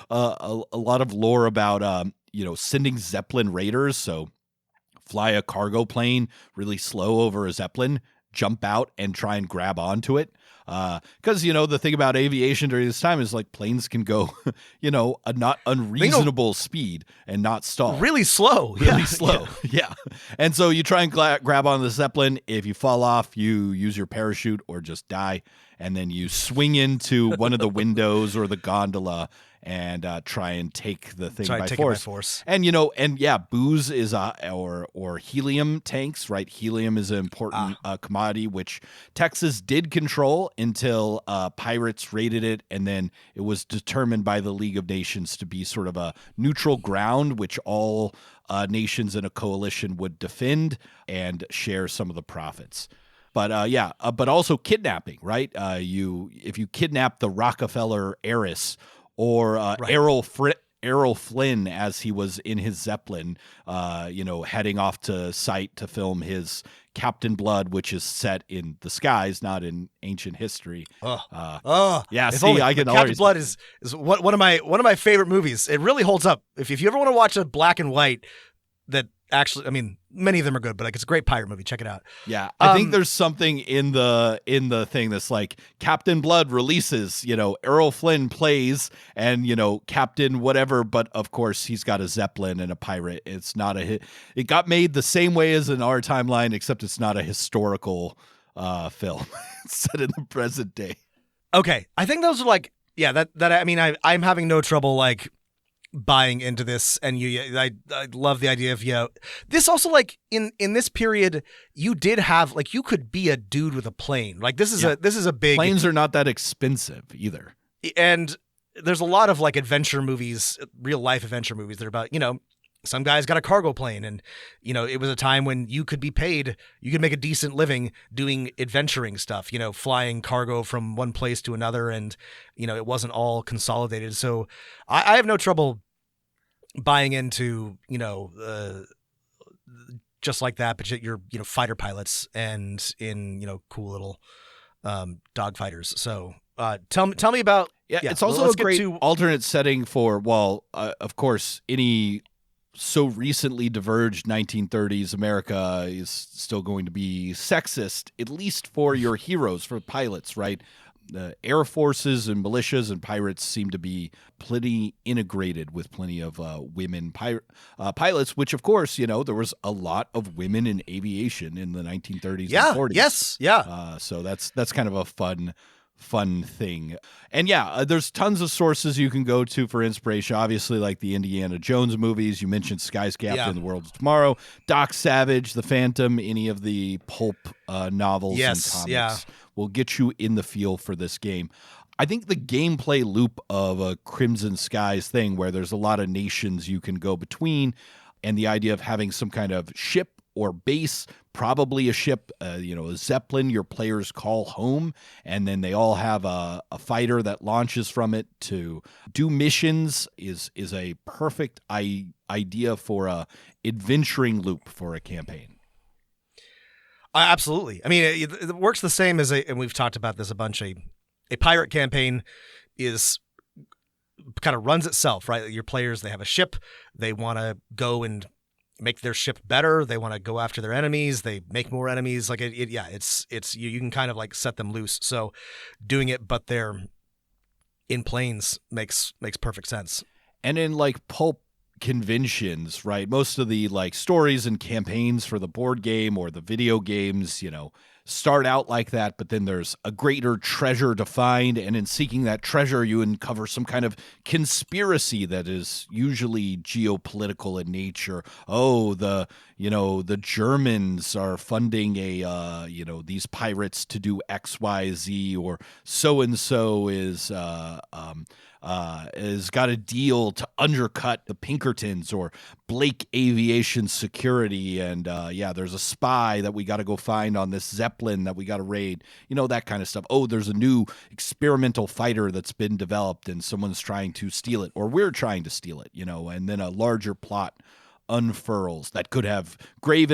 a lot of lore about sending Zeppelin raiders, so fly a cargo plane really slow over a Zeppelin, jump out and try and grab onto it. Because, the thing about aviation during this time is like planes can go, a not unreasonable speed and not stall. Really slow. Really slow. Yeah. And so you try and grab on the Zeppelin. If you fall off, you use your parachute or just die. And then you swing into one of the windows or the gondola and try and take the thing by force. And booze is or helium tanks, right? Helium is an important commodity which Texas did control until pirates raided it, and then it was determined by the League of Nations to be sort of a neutral ground which all nations in a coalition would defend and share some of the profits. But but also kidnapping, right? If you kidnap the Rockefeller heiress or Errol Flynn as he was in his Zeppelin, heading off to site to film his Captain Blood, which is set in the skies, not in ancient history. Captain Blood is one of my favorite movies. It really holds up. If you ever want to watch a black and white that actually, I mean, many of them are good, but like it's a great pirate movie. Check it out. Yeah, I think there's something in the thing that's like Captain Blood releases, Errol Flynn plays, and Captain whatever, but of course he's got a Zeppelin and a pirate. It's not a hit. It got made the same way as in our timeline, except it's not a historical film. It's set in the present day. Okay, I think those are like I'm having no trouble like buying into this, and I love the idea of this also like in this period you did have like you could be a dude with a plane, like this is a big planes are not that expensive either, and there's a lot of like adventure movies, real life adventure movies that are about some guy's got a cargo plane, and it was a time when you could be paid, you could make a decent living doing adventuring stuff, flying cargo from one place to another, and it wasn't all consolidated. So I have no trouble buying into just like that, but you're fighter pilots and in cool little dogfighters. So tell me about it's also a great alternate setting for of course any so recently diverged 1930s America is still going to be sexist, at least for your heroes, for pilots, right? The air forces and militias and pirates seem to be plenty integrated with plenty of women pilots, which of course, there was a lot of women in aviation in the 1930s and 40s. Yes. Yeah. So that's kind of a fun thing. And there's tons of sources you can go to for inspiration, obviously, like the Indiana Jones movies. You mentioned Sky's Captain, The World of Tomorrow, Doc Savage, The Phantom, any of the pulp novels and comics will get you in the feel for this game. I think the gameplay loop of a Crimson Skies thing, where there's a lot of nations you can go between, and the idea of having some kind of ship or base, probably a ship, a Zeppelin your players call home, and then they all have a fighter that launches from it to do missions is a perfect idea for a adventuring loop for a campaign. Absolutely. I mean, it works the same as and we've talked about this a bunch. A pirate campaign is kind of runs itself, right? Your players, they have a ship, they want to go and make their ship better. They want to go after their enemies. They make more enemies. Like it's you can kind of like set them loose. So doing it, but they're in planes makes perfect sense. And in like pulp conventions, right? Most of the like stories and campaigns for the board game or the video games, start out like that, but then there's a greater treasure to find, and in seeking that treasure you uncover some kind of conspiracy that is usually geopolitical in nature. Oh, the Germans are funding these pirates to do XYZ, or so and so has got a deal to undercut the Pinkertons or Blake Aviation Security, and there's a spy that we got to go find on this Zeppelin that we got to raid, that kind of stuff. Oh, there's a new experimental fighter that's been developed and someone's trying to steal it, or we're trying to steal it, and then a larger plot unfurls that could have grave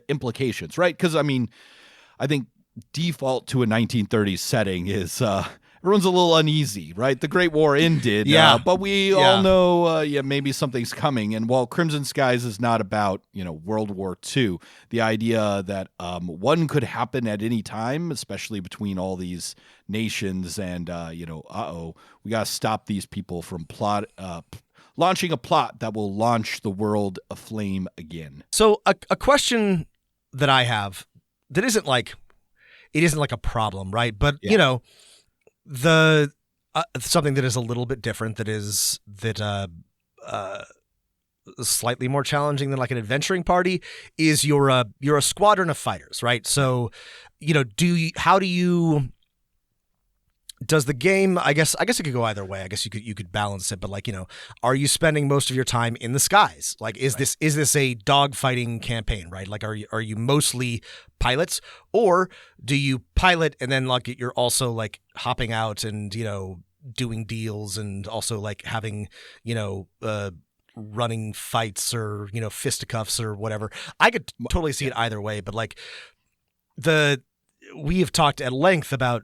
implications, right? Because, I think default to a 1930s setting is everyone's a little uneasy, right? The Great War ended, but we all know, maybe something's coming. And while Crimson Skies is not about, World War II, the idea that one could happen at any time, especially between all these nations, and, we got to stop these people from launching a plot that will launch the world aflame again. So a question that I have that isn't like a problem, right? But the something that is a little bit different, slightly more challenging than like an adventuring party, is you're a squadron of fighters, right? So, does the game, I guess it could go either way. I guess you could balance it, but like, are you spending most of your time in the skies? Like, is this a dogfighting campaign, right? Like, are you mostly pilots, or do you pilot and then like you're also like hopping out and, doing deals, and also like having, running fights, or, fisticuffs or whatever? I could totally see it either way, but like we have talked at length about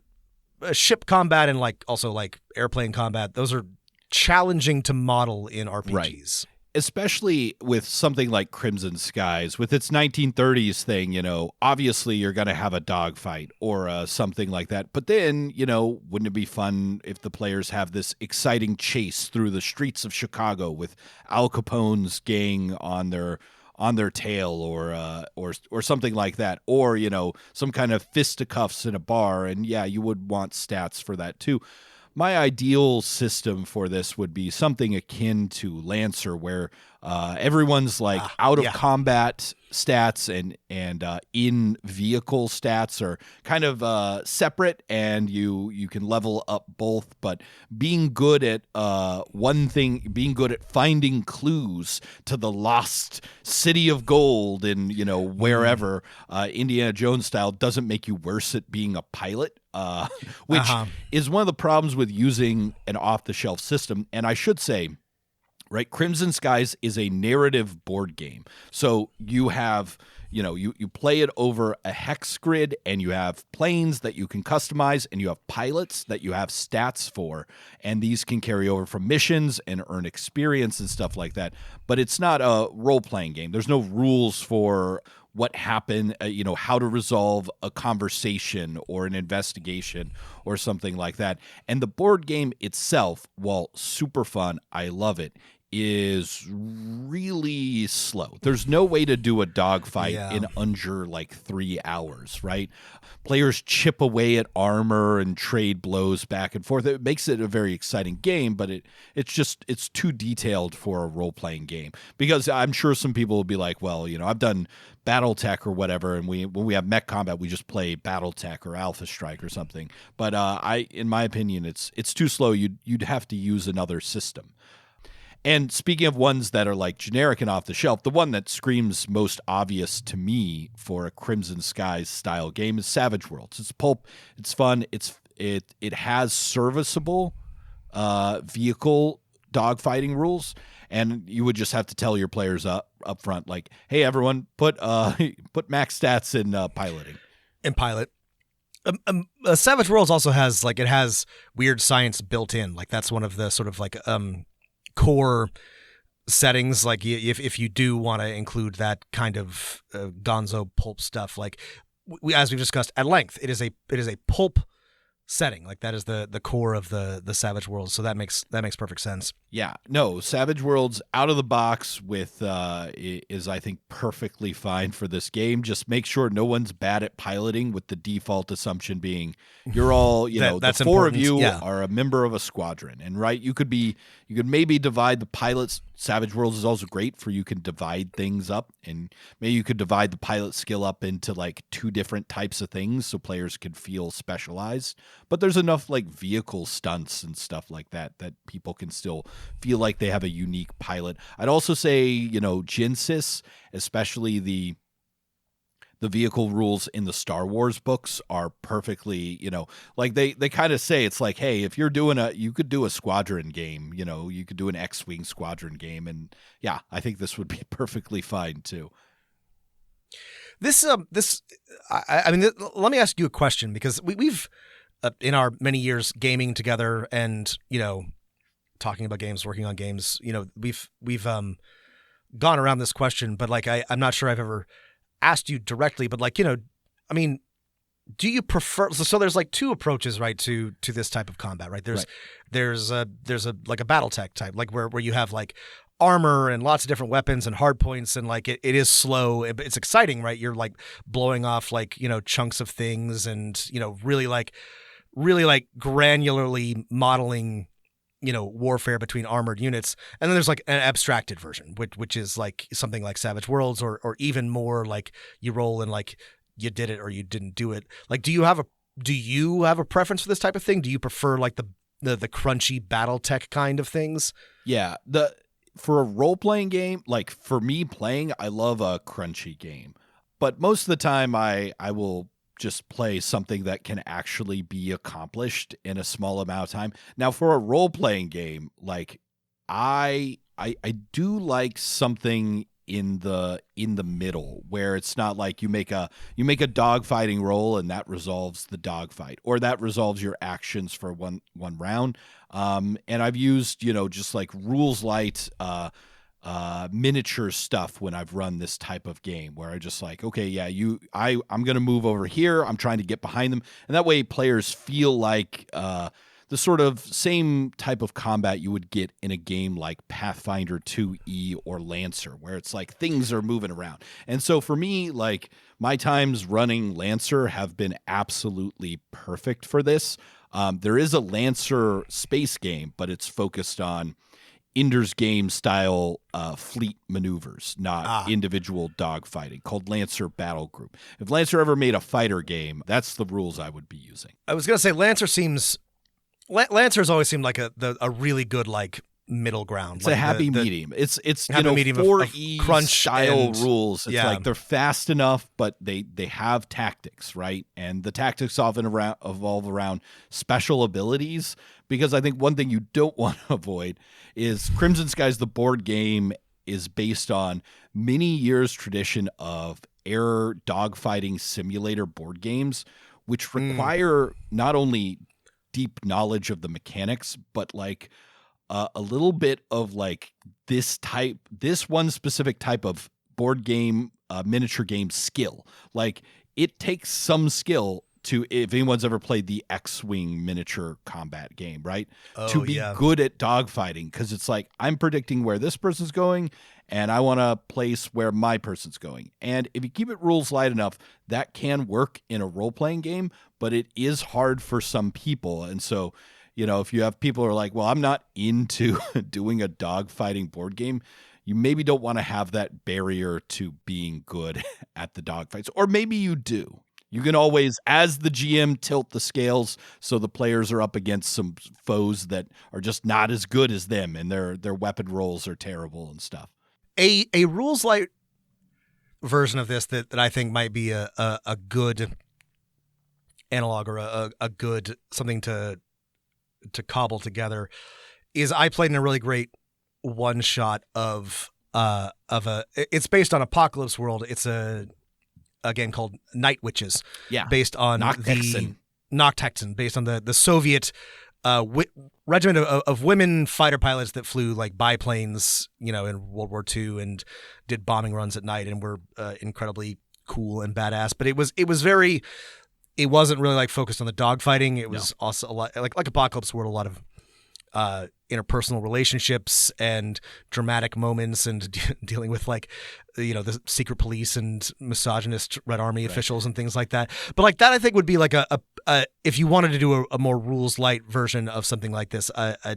ship combat and like also like airplane combat. Those are challenging to model in RPGs. Right. Especially with something like Crimson Skies, with its 1930s thing, obviously you're going to have a dogfight or something like that. But then, wouldn't it be fun if the players have this exciting chase through the streets of Chicago with Al Capone's gang on their tail, or something like that, or some kind of fisticuffs in a bar, and you would want stats for that too. My ideal system for this would be something akin to Lancer, where everyone's like out of combat stats and in vehicle stats are kind of separate, and you can level up both. But being good at being good at finding clues to the lost city of gold in wherever, Indiana Jones style, doesn't make you worse at being a pilot. Which is one of the problems with using an off-the-shelf system. And I should say, right, Crimson Skies is a narrative board game. So you have, you play it over a hex grid, and you have planes that you can customize, and you have pilots that you have stats for. And these can carry over from missions and earn experience and stuff like that. But it's not a role-playing game. There's no rules for what happened, how to resolve a conversation or an investigation or something like that. And the board game itself, while super fun, I love it, is really slow. There's no way to do a dogfight in under like 3 hours, right? Players chip away at armor and trade blows back and forth. It makes it a very exciting game, but it's too detailed for a role-playing game. Because I'm sure some people will be like, well, I've done BattleTech or whatever, and when we have mech combat, we just play BattleTech or Alpha Strike or something. But in my opinion, it's too slow. You'd have to use another system. And speaking of ones that are like generic and off the shelf, the one that screams most obvious to me for a Crimson Skies style game is Savage Worlds. It's pulp, it's fun, it has serviceable vehicle dogfighting rules, and you would just have to tell your players up front, like, hey everyone, put max stats in piloting. In pilot. Savage Worlds also has weird science built in. Like that's one of the sort of like core settings. Like if you do want to include that kind of gonzo pulp stuff, like as we've discussed at length, it is a pulp setting. Like that is the core of the Savage Worlds. So that makes perfect sense. Yeah, no, Savage Worlds out of the box with is I think perfectly fine for this game. Just make sure no one's bad at piloting, with the default assumption being you're all, that's the four important. of you Yeah. are a member of a squadron. And right, you could maybe divide the pilots. Savage Worlds is also great for you can divide things up, and maybe you could divide the pilot skill up into like 2 different types of things so players could feel specialized. But there's enough like vehicle stunts and stuff like that people can still feel like they have a unique pilot. I'd also say, Genesis, especially the vehicle rules in the Star Wars books are perfectly, like they kind of say it's like, hey, if you're doing you could do a squadron game, you could do an X-Wing squadron game. And yeah, I think this would be perfectly fine too. I mean, let me ask you a question, because we've in our many years gaming together and, talking about games, working on games, we've gone around this question, but like, I'm not sure I've ever asked you directly, but like, I mean, do you prefer, so there's like 2 approaches, right, to this type of combat, right? There's a like a BattleTech type, like where you have like armor and lots of different weapons and hard points, and like it is slow, but it's exciting, right? You're like blowing off like, chunks of things and, really like granularly modeling, warfare between armored units. And then there's like an abstracted version, which is like something like Savage Worlds, or even more like you roll and like you did it or you didn't do it. Like, do you have a preference for this type of thing? Do you prefer like the crunchy BattleTech kind of things? Yeah. For a role-playing game, like for me playing, I love a crunchy game. But most of the time I will just play something that can actually be accomplished in a small amount of time. Now, for a role-playing game, like I do like something in the middle, where it's not like you make a dogfighting roll and that resolves the dogfight, or that resolves your actions for one round. And I've used, just like rules light miniature stuff when I've run this type of game, where I just like, okay, yeah, I'm going to move over here. I'm trying to get behind them. And that way players feel like the sort of same type of combat you would get in a game like Pathfinder 2E or Lancer, where it's like things are moving around. And so for me, like my times running Lancer have been absolutely perfect for this. There is a Lancer space game, but it's focused on Ender's Game style fleet maneuvers, not individual dogfighting, called Lancer Battle Group. If Lancer ever made a fighter game, that's the rules I would be using. I was going to say Lancer's always seemed like a really good like middle ground. It's like a happy medium. It's medium of 4E crunch style rules. It's yeah. like they're fast enough, but they have tactics, right? And the tactics often evolve around special abilities, because I think one thing you don't want to avoid is Crimson Skies, the board game, is based on many years tradition of air dogfighting simulator board games, which require not only deep knowledge of the mechanics, but like a little bit of like this one specific type of board game, miniature game skill. Like it takes some skill to, if anyone's ever played the X-Wing miniature combat game, right? To be good at dogfighting, because it's like, I'm predicting where this person's going, and I want to place where my person's going. And if you keep it rules light enough, that can work in a role-playing game, but it is hard for some people. And so, if you have people who are like, well, I'm not into doing a dogfighting board game, you maybe don't want to have that barrier to being good at the dogfights. Or maybe you do. You can always, as the GM, tilt the scales so the players are up against some foes that are just not as good as them, and their weapon rolls are terrible and stuff. A rules light version of this that I think might be a good analog, or a good something to cobble together, is I played in a really great one shot of it's based on Apocalypse World. It's a game called Night Witches, based on Noctexan, based on the Soviet regiment of women fighter pilots that flew like biplanes, in World War II, and did bombing runs at night, and were incredibly cool and badass. But it was very it wasn't really like focused on the dogfighting. It was also a lot like Apocalypse World, a lot of interpersonal relationships and dramatic moments and dealing with like, the secret police and misogynist Red Army officials and things like that. But like that, I think would be like a if you wanted to do a more rules light version of something like this, a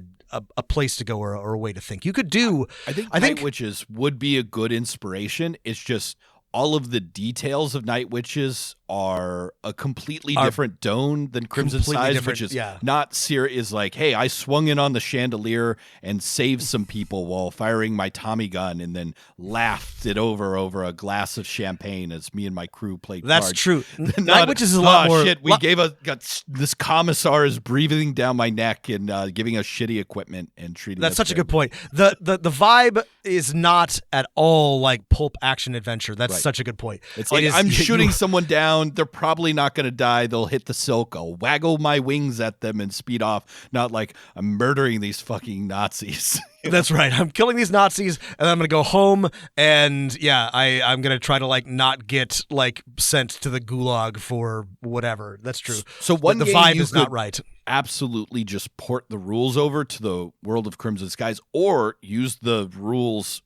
place to go or a way to think. You could do. I think Night Witches would be a good inspiration. It's just all of the details of Night Witches are a completely different tone than Crimson Skies, which is not is like, hey, I swung in on the chandelier and saved some people while firing my Tommy gun and then laughed it over a glass of champagne as me and my crew played That's cards. true. Night Witches is a lot more. Shit, we got this commissar is breathing down my neck and giving us shitty equipment and treating That's us such a good point. The vibe is not at all like pulp action adventure. That's such a good point. It's like I'm shooting someone down. They're probably not going to die. They'll hit the silk. I'll waggle my wings at them and speed off. Not like I'm murdering these fucking Nazis. That's right. I'm killing these Nazis, and then I'm going to go home, and I'm going to try to like not get like sent to the gulag for whatever. That's true. So the vibe is not right. Absolutely, just port the rules over to the world of Crimson Skies, or use the rules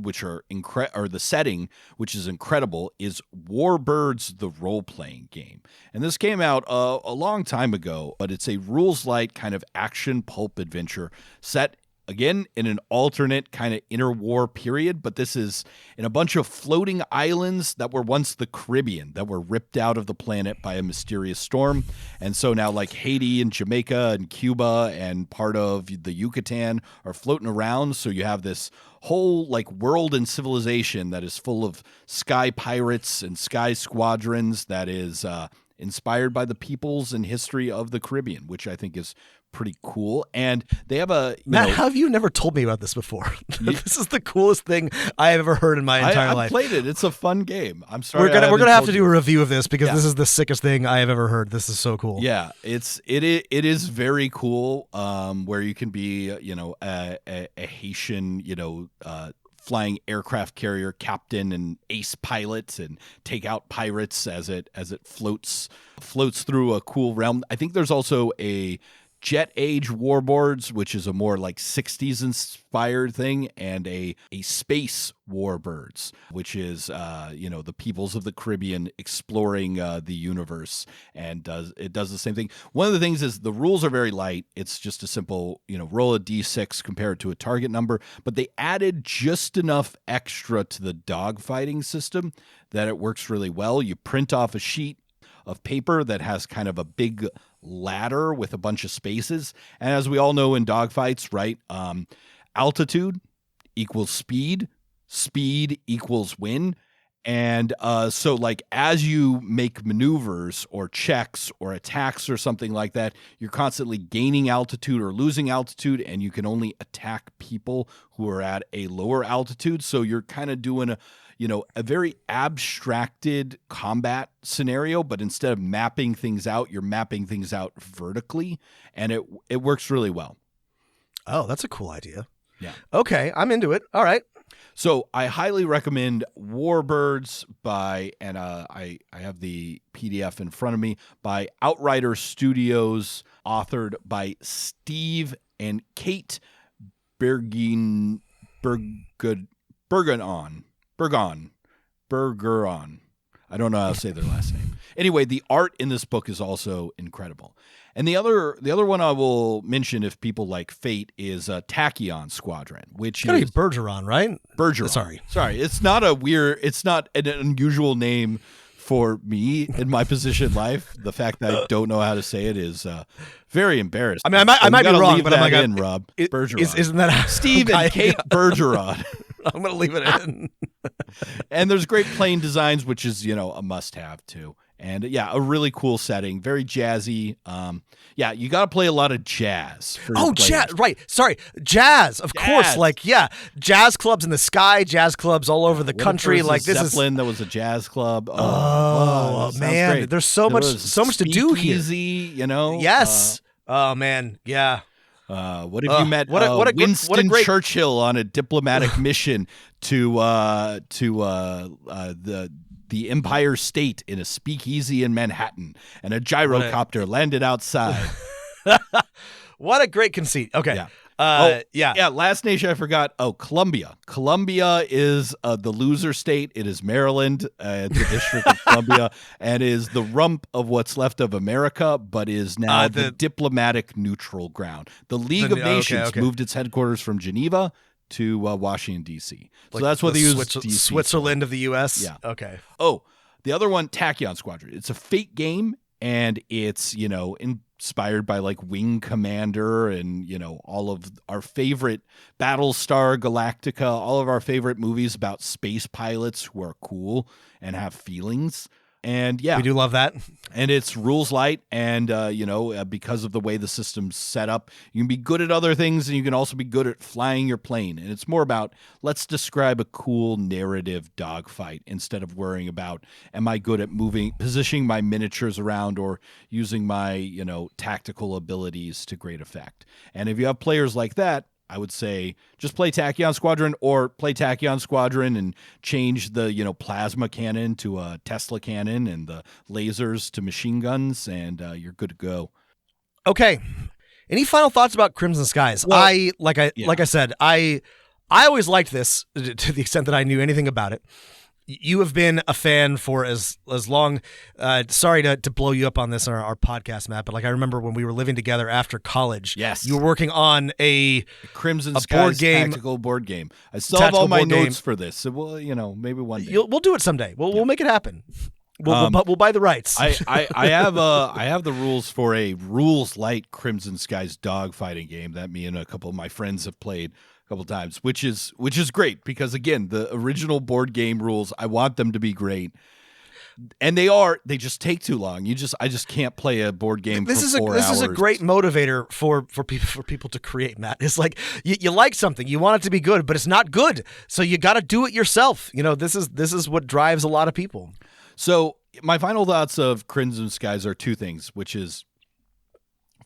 which are or the setting, which is incredible, is Warbirds, the role-playing game. And this came out a long time ago, but it's a rules-light kind of action pulp adventure set, again, in an alternate kind of interwar period, but this is in a bunch of floating islands that were once the Caribbean, that were ripped out of the planet by a mysterious storm. And so now like Haiti and Jamaica and Cuba and part of the Yucatan are floating around. So you have this whole like world and civilization that is full of sky pirates and sky squadrons that is inspired by the peoples and history of the Caribbean, which I think is pretty cool. And they have Matt, how have you never told me about this before? This is the coolest thing I have ever heard in my entire life. I played it. It's a fun game. I'm sorry. We're gonna have to do a review of this because this is the sickest thing I have ever heard. This is so cool. Yeah, it is very cool. Where you can be, a Haitian, flying aircraft carrier captain and ace pilot and take out pirates as it floats through a cool realm. I think there's also a Jet Age Warboards, which is a more like 60s inspired thing, and a Space Warbirds, which is the peoples of the Caribbean exploring the universe, and does the same thing. One of the things is the rules are very light. It's just a simple roll a d6 compared to a target number, but they added just enough extra to the dogfighting system that it works really well. You print off a sheet of paper that has kind of a big ladder with a bunch of spaces. And as we all know in dogfights, right, altitude equals speed, speed equals win. And so like as you make maneuvers or checks or attacks or something like that, you're constantly gaining altitude or losing altitude, and you can only attack people who are at a lower altitude. So you're kind of doing a very abstracted combat scenario, but instead of mapping things out, you're mapping things out vertically, and it works really well. Oh, that's a cool idea. Yeah. Okay, I'm into it. All right. So I highly recommend Warbirds and I have the PDF in front of me, by Outrider Studios, authored by Steve and Kate Bergeron. I don't know how to say their last name. Anyway, the art in this book is also incredible. And the other one I will mention, if people like Fate, is Tachyon Squadron, which is Bergeron, right? Bergeron. Sorry. It's not an unusual name for me in my position in life. The fact that I don't know how to say it is very embarrassing. I mean, I might be wrong, but I'm like, Rob. Bergeron. Isn't that Steve and Kate Bergeron? I'm going to leave it in. And there's great plane designs, which is, a must-have, too. And, a really cool setting. Very jazzy. You got to play a lot of jazz. Jazz. Right. Sorry. Jazz. Of course. Like, jazz clubs in the sky, jazz clubs all over the country. Like, this Zeppelin, that was a jazz club. Oh man. Great. There's so much to do here. Easy, Yes. Oh, man. Yeah. What if you met Winston Churchill on a diplomatic mission to the the Empire State in a speakeasy in Manhattan, and a gyrocopter landed outside. What a great conceit. Okay. Yeah. Last nation I forgot. Oh, Columbia. Columbia is the loser state. It is Maryland, the District of Columbia, and is the rump of what's left of America, but is now the diplomatic neutral ground. The League of Nations moved its headquarters from Geneva to Washington, D.C. So that's what they use DC Switzerland of the U.S.? Yeah. Okay. Oh, the other one, Tachyon Squadron. It's a Fate game, and it's, inspired by like Wing Commander and, all of our favorite Battlestar Galactica, all of our favorite movies about space pilots who are cool and have feelings. And yeah, we do love that. And it's rules light. And, because of the way the system's set up, you can be good at other things and you can also be good at flying your plane. And it's more about, let's describe a cool narrative dogfight instead of worrying about, am I good at positioning my miniatures around or using my, tactical abilities to great effect. And if you have players like that, I would say just play Tachyon Squadron or play Tachyon Squadron and change the, plasma cannon to a Tesla cannon and the lasers to machine guns, and you're good to go. Okay. Any final thoughts about Crimson Skies? Well, like I said, I always liked this to the extent that I knew anything about it. You have been a fan for as long. Sorry to blow you up on this on our podcast, Matt, but like I remember when we were living together after college. Yes, you were working on a Crimson a Skies board game, tactical board game. I still have all my notes for this, so we'll, maybe one day we'll do it someday. We'll make it happen. We'll buy the rights. I have the rules for a rules light Crimson Skies dogfighting game that me and a couple of my friends have played couple times, which is great because again, the original board game rules, I want them to be great, and they just take too long. I just can't play a board game. This is a great motivator for people to create, Matt. It's like you like something, you want it to be good, but it's not good, so you got to do it yourself. This is what drives a lot of people. So my final thoughts of Crimson Skies are two things, which is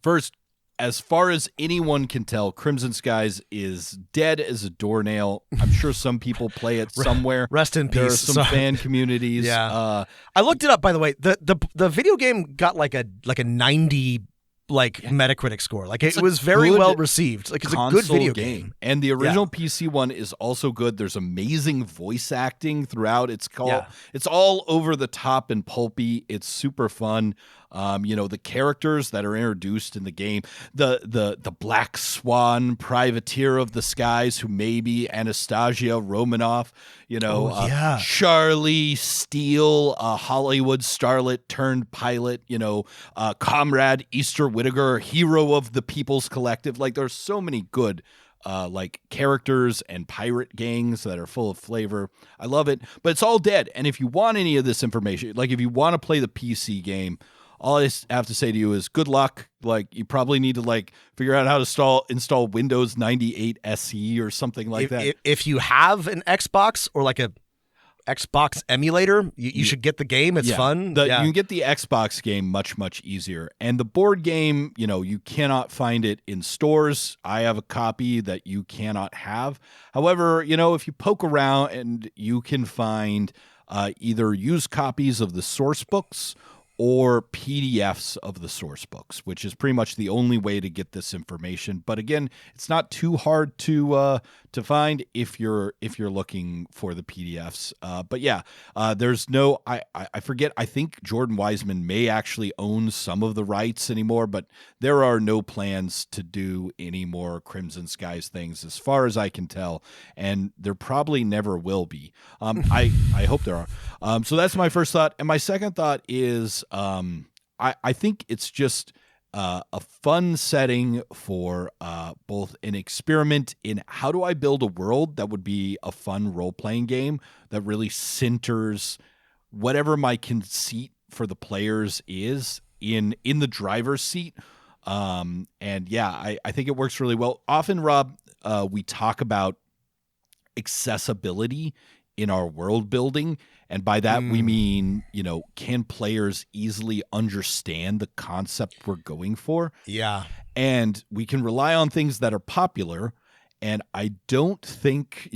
first, as far as anyone can tell, Crimson Skies is dead as a doornail. I'm sure some people play it somewhere. Rest in peace. There are some fan communities. Yeah. I looked it up, by the way. The video game got like a 90 Metacritic score. Like it was very well received. Like it's a good video game. And the original PC one is also good. There's amazing voice acting throughout. It's all over the top and pulpy. It's super fun. The characters that are introduced in the game, the Black Swan privateer of the skies who may be Anastasia Romanoff, Charlie Steele, a Hollywood starlet turned pilot, Comrade Easter Whittaker, hero of the People's Collective. Like there's so many good characters and pirate gangs that are full of flavor. I love it, but it's all dead. And if you want any of this information, like if you want to play the PC game, all I have to say to you is good luck. Like you probably need to figure out how to install Windows 98 SE or something like that. If you have an Xbox or like a Xbox emulator, you should get the game. It's fun. You can get the Xbox game much, much easier. And the board game, you cannot find it in stores. I have a copy that you cannot have. However, if you poke around and you can find either used copies of the source books or PDFs of the source books, which is pretty much the only way to get this information. But again, it's not too hard to find if you're looking for the PDFs. There's no I forget. I think Jordan Wiseman may actually own some of the rights anymore, but there are no plans to do any more Crimson Skies things, as far as I can tell, and there probably never will be. I hope there are. So that's my first thought, and my second thought is. I think it's just a fun setting for both an experiment in how do I build a world that would be a fun role-playing game that really centers whatever my conceit for the players is in the driver's seat. I think it works really well. Often, Rob, we talk about accessibility in our world building. And by that, we mean, can players easily understand the concept we're going for? Yeah. And we can rely on things that are popular. And I don't think,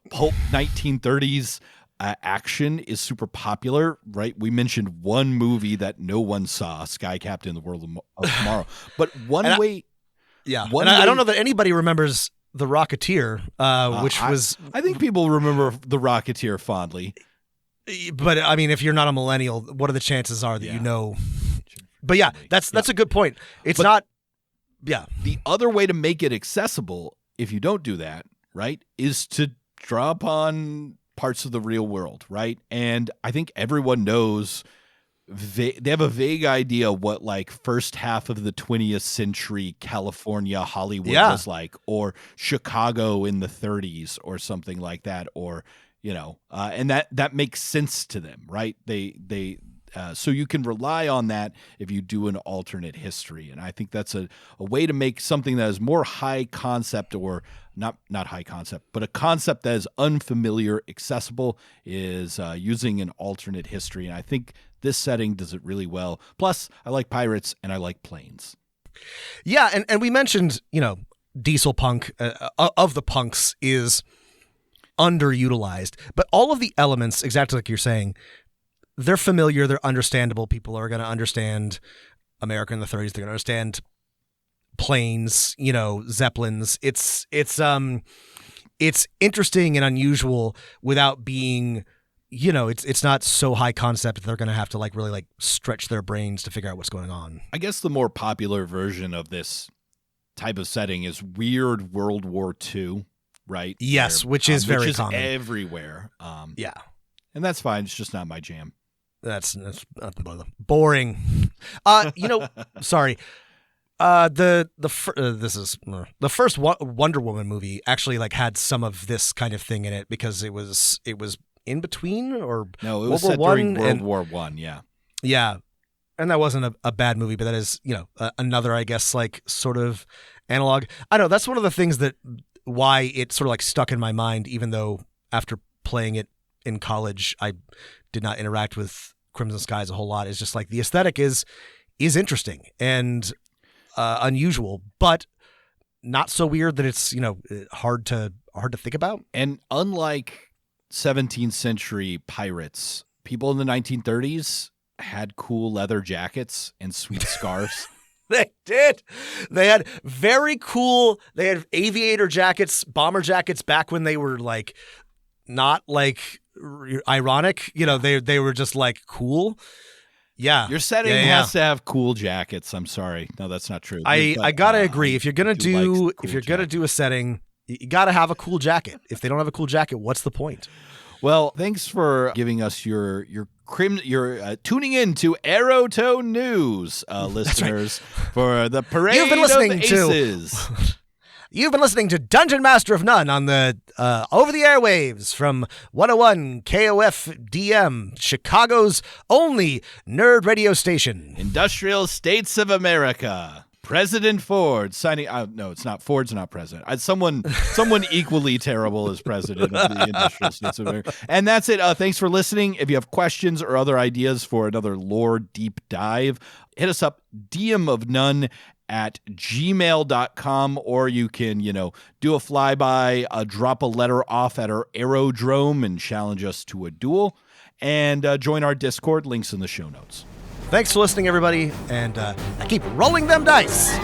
pulp 1930s action is super popular, right? We mentioned one movie that no one saw, Sky Captain: The World of Tomorrow. But I don't know that anybody remembers The Rocketeer, which was... I think people remember The Rocketeer fondly. But, I mean, if you're not a millennial, what are the chances are that you know... But yeah, that's a good point. It's not... Yeah. The other way to make it accessible, if you don't do that, right, is to draw upon parts of the real world, right? And I think everyone knows... They have a vague idea what like first half of the 20th century California Hollywood was like, or Chicago in the 30s or something like that, or and that makes sense to them, right? So you can rely on that if you do an alternate history, and I think that's a way to make something that is more high concept, or not high concept, but a concept that is unfamiliar, accessible, is using an alternate history, and I think this setting does it really well. Plus, I like pirates and I like planes. Yeah, and we mentioned, dieselpunk of the punks is underutilized, but all of the elements, exactly like you're saying, they're familiar, they're understandable. People are going to understand America in the 30s. They're going to understand planes, Zeppelins. It's interesting and unusual without being... it's not so high concept that they're going to have to really stretch their brains to figure out what's going on. I guess the more popular version of this type of setting is weird World War II, right? Yes, which is very common. Everywhere. Yeah. And that's fine. It's just not my jam. That's boring. Sorry. This is the first Wonder Woman movie actually had some of this kind of thing in it, because it was in between, or no, it was set during World War I. Yeah, and that wasn't a bad movie, but that is another, I guess, sort of analog. I know that's one of the things that why it sort of stuck in my mind, even though after playing it in college I did not interact with Crimson Skies a whole lot. Is just the aesthetic is interesting and unusual, but not so weird that it's hard to think about. And unlike 17th century pirates, people in the 1930s had cool leather jackets and sweet scarves. They did. They had very cool. They had aviator jackets, bomber jackets back when they were not ironic. They were just cool. Yeah. Your setting has to have cool jackets. I'm sorry. No, that's not true. I gotta agree. If you're gonna do a setting, you gotta have a cool jacket. If they don't have a cool jacket, what's the point? Well, thanks for giving us your tuning in to Aerotone News, listeners, right, for the Parade of Aces. You've been listening to Dungeon Master of None on the over the airwaves from 101 KOF DM, Chicago's only nerd radio station. Industrial States of America. President Ford signing. No, it's not. Ford's not president. Someone equally terrible is president of the Industrial States of America. And that's it. Thanks for listening. If you have questions or other ideas for another lore deep dive, hit us up, dmofnone@gmail.com, or you can, do a flyby, drop a letter off at our aerodrome and challenge us to a duel, and join our Discord. Links in the show notes. Thanks for listening, everybody, and keep rolling them dice.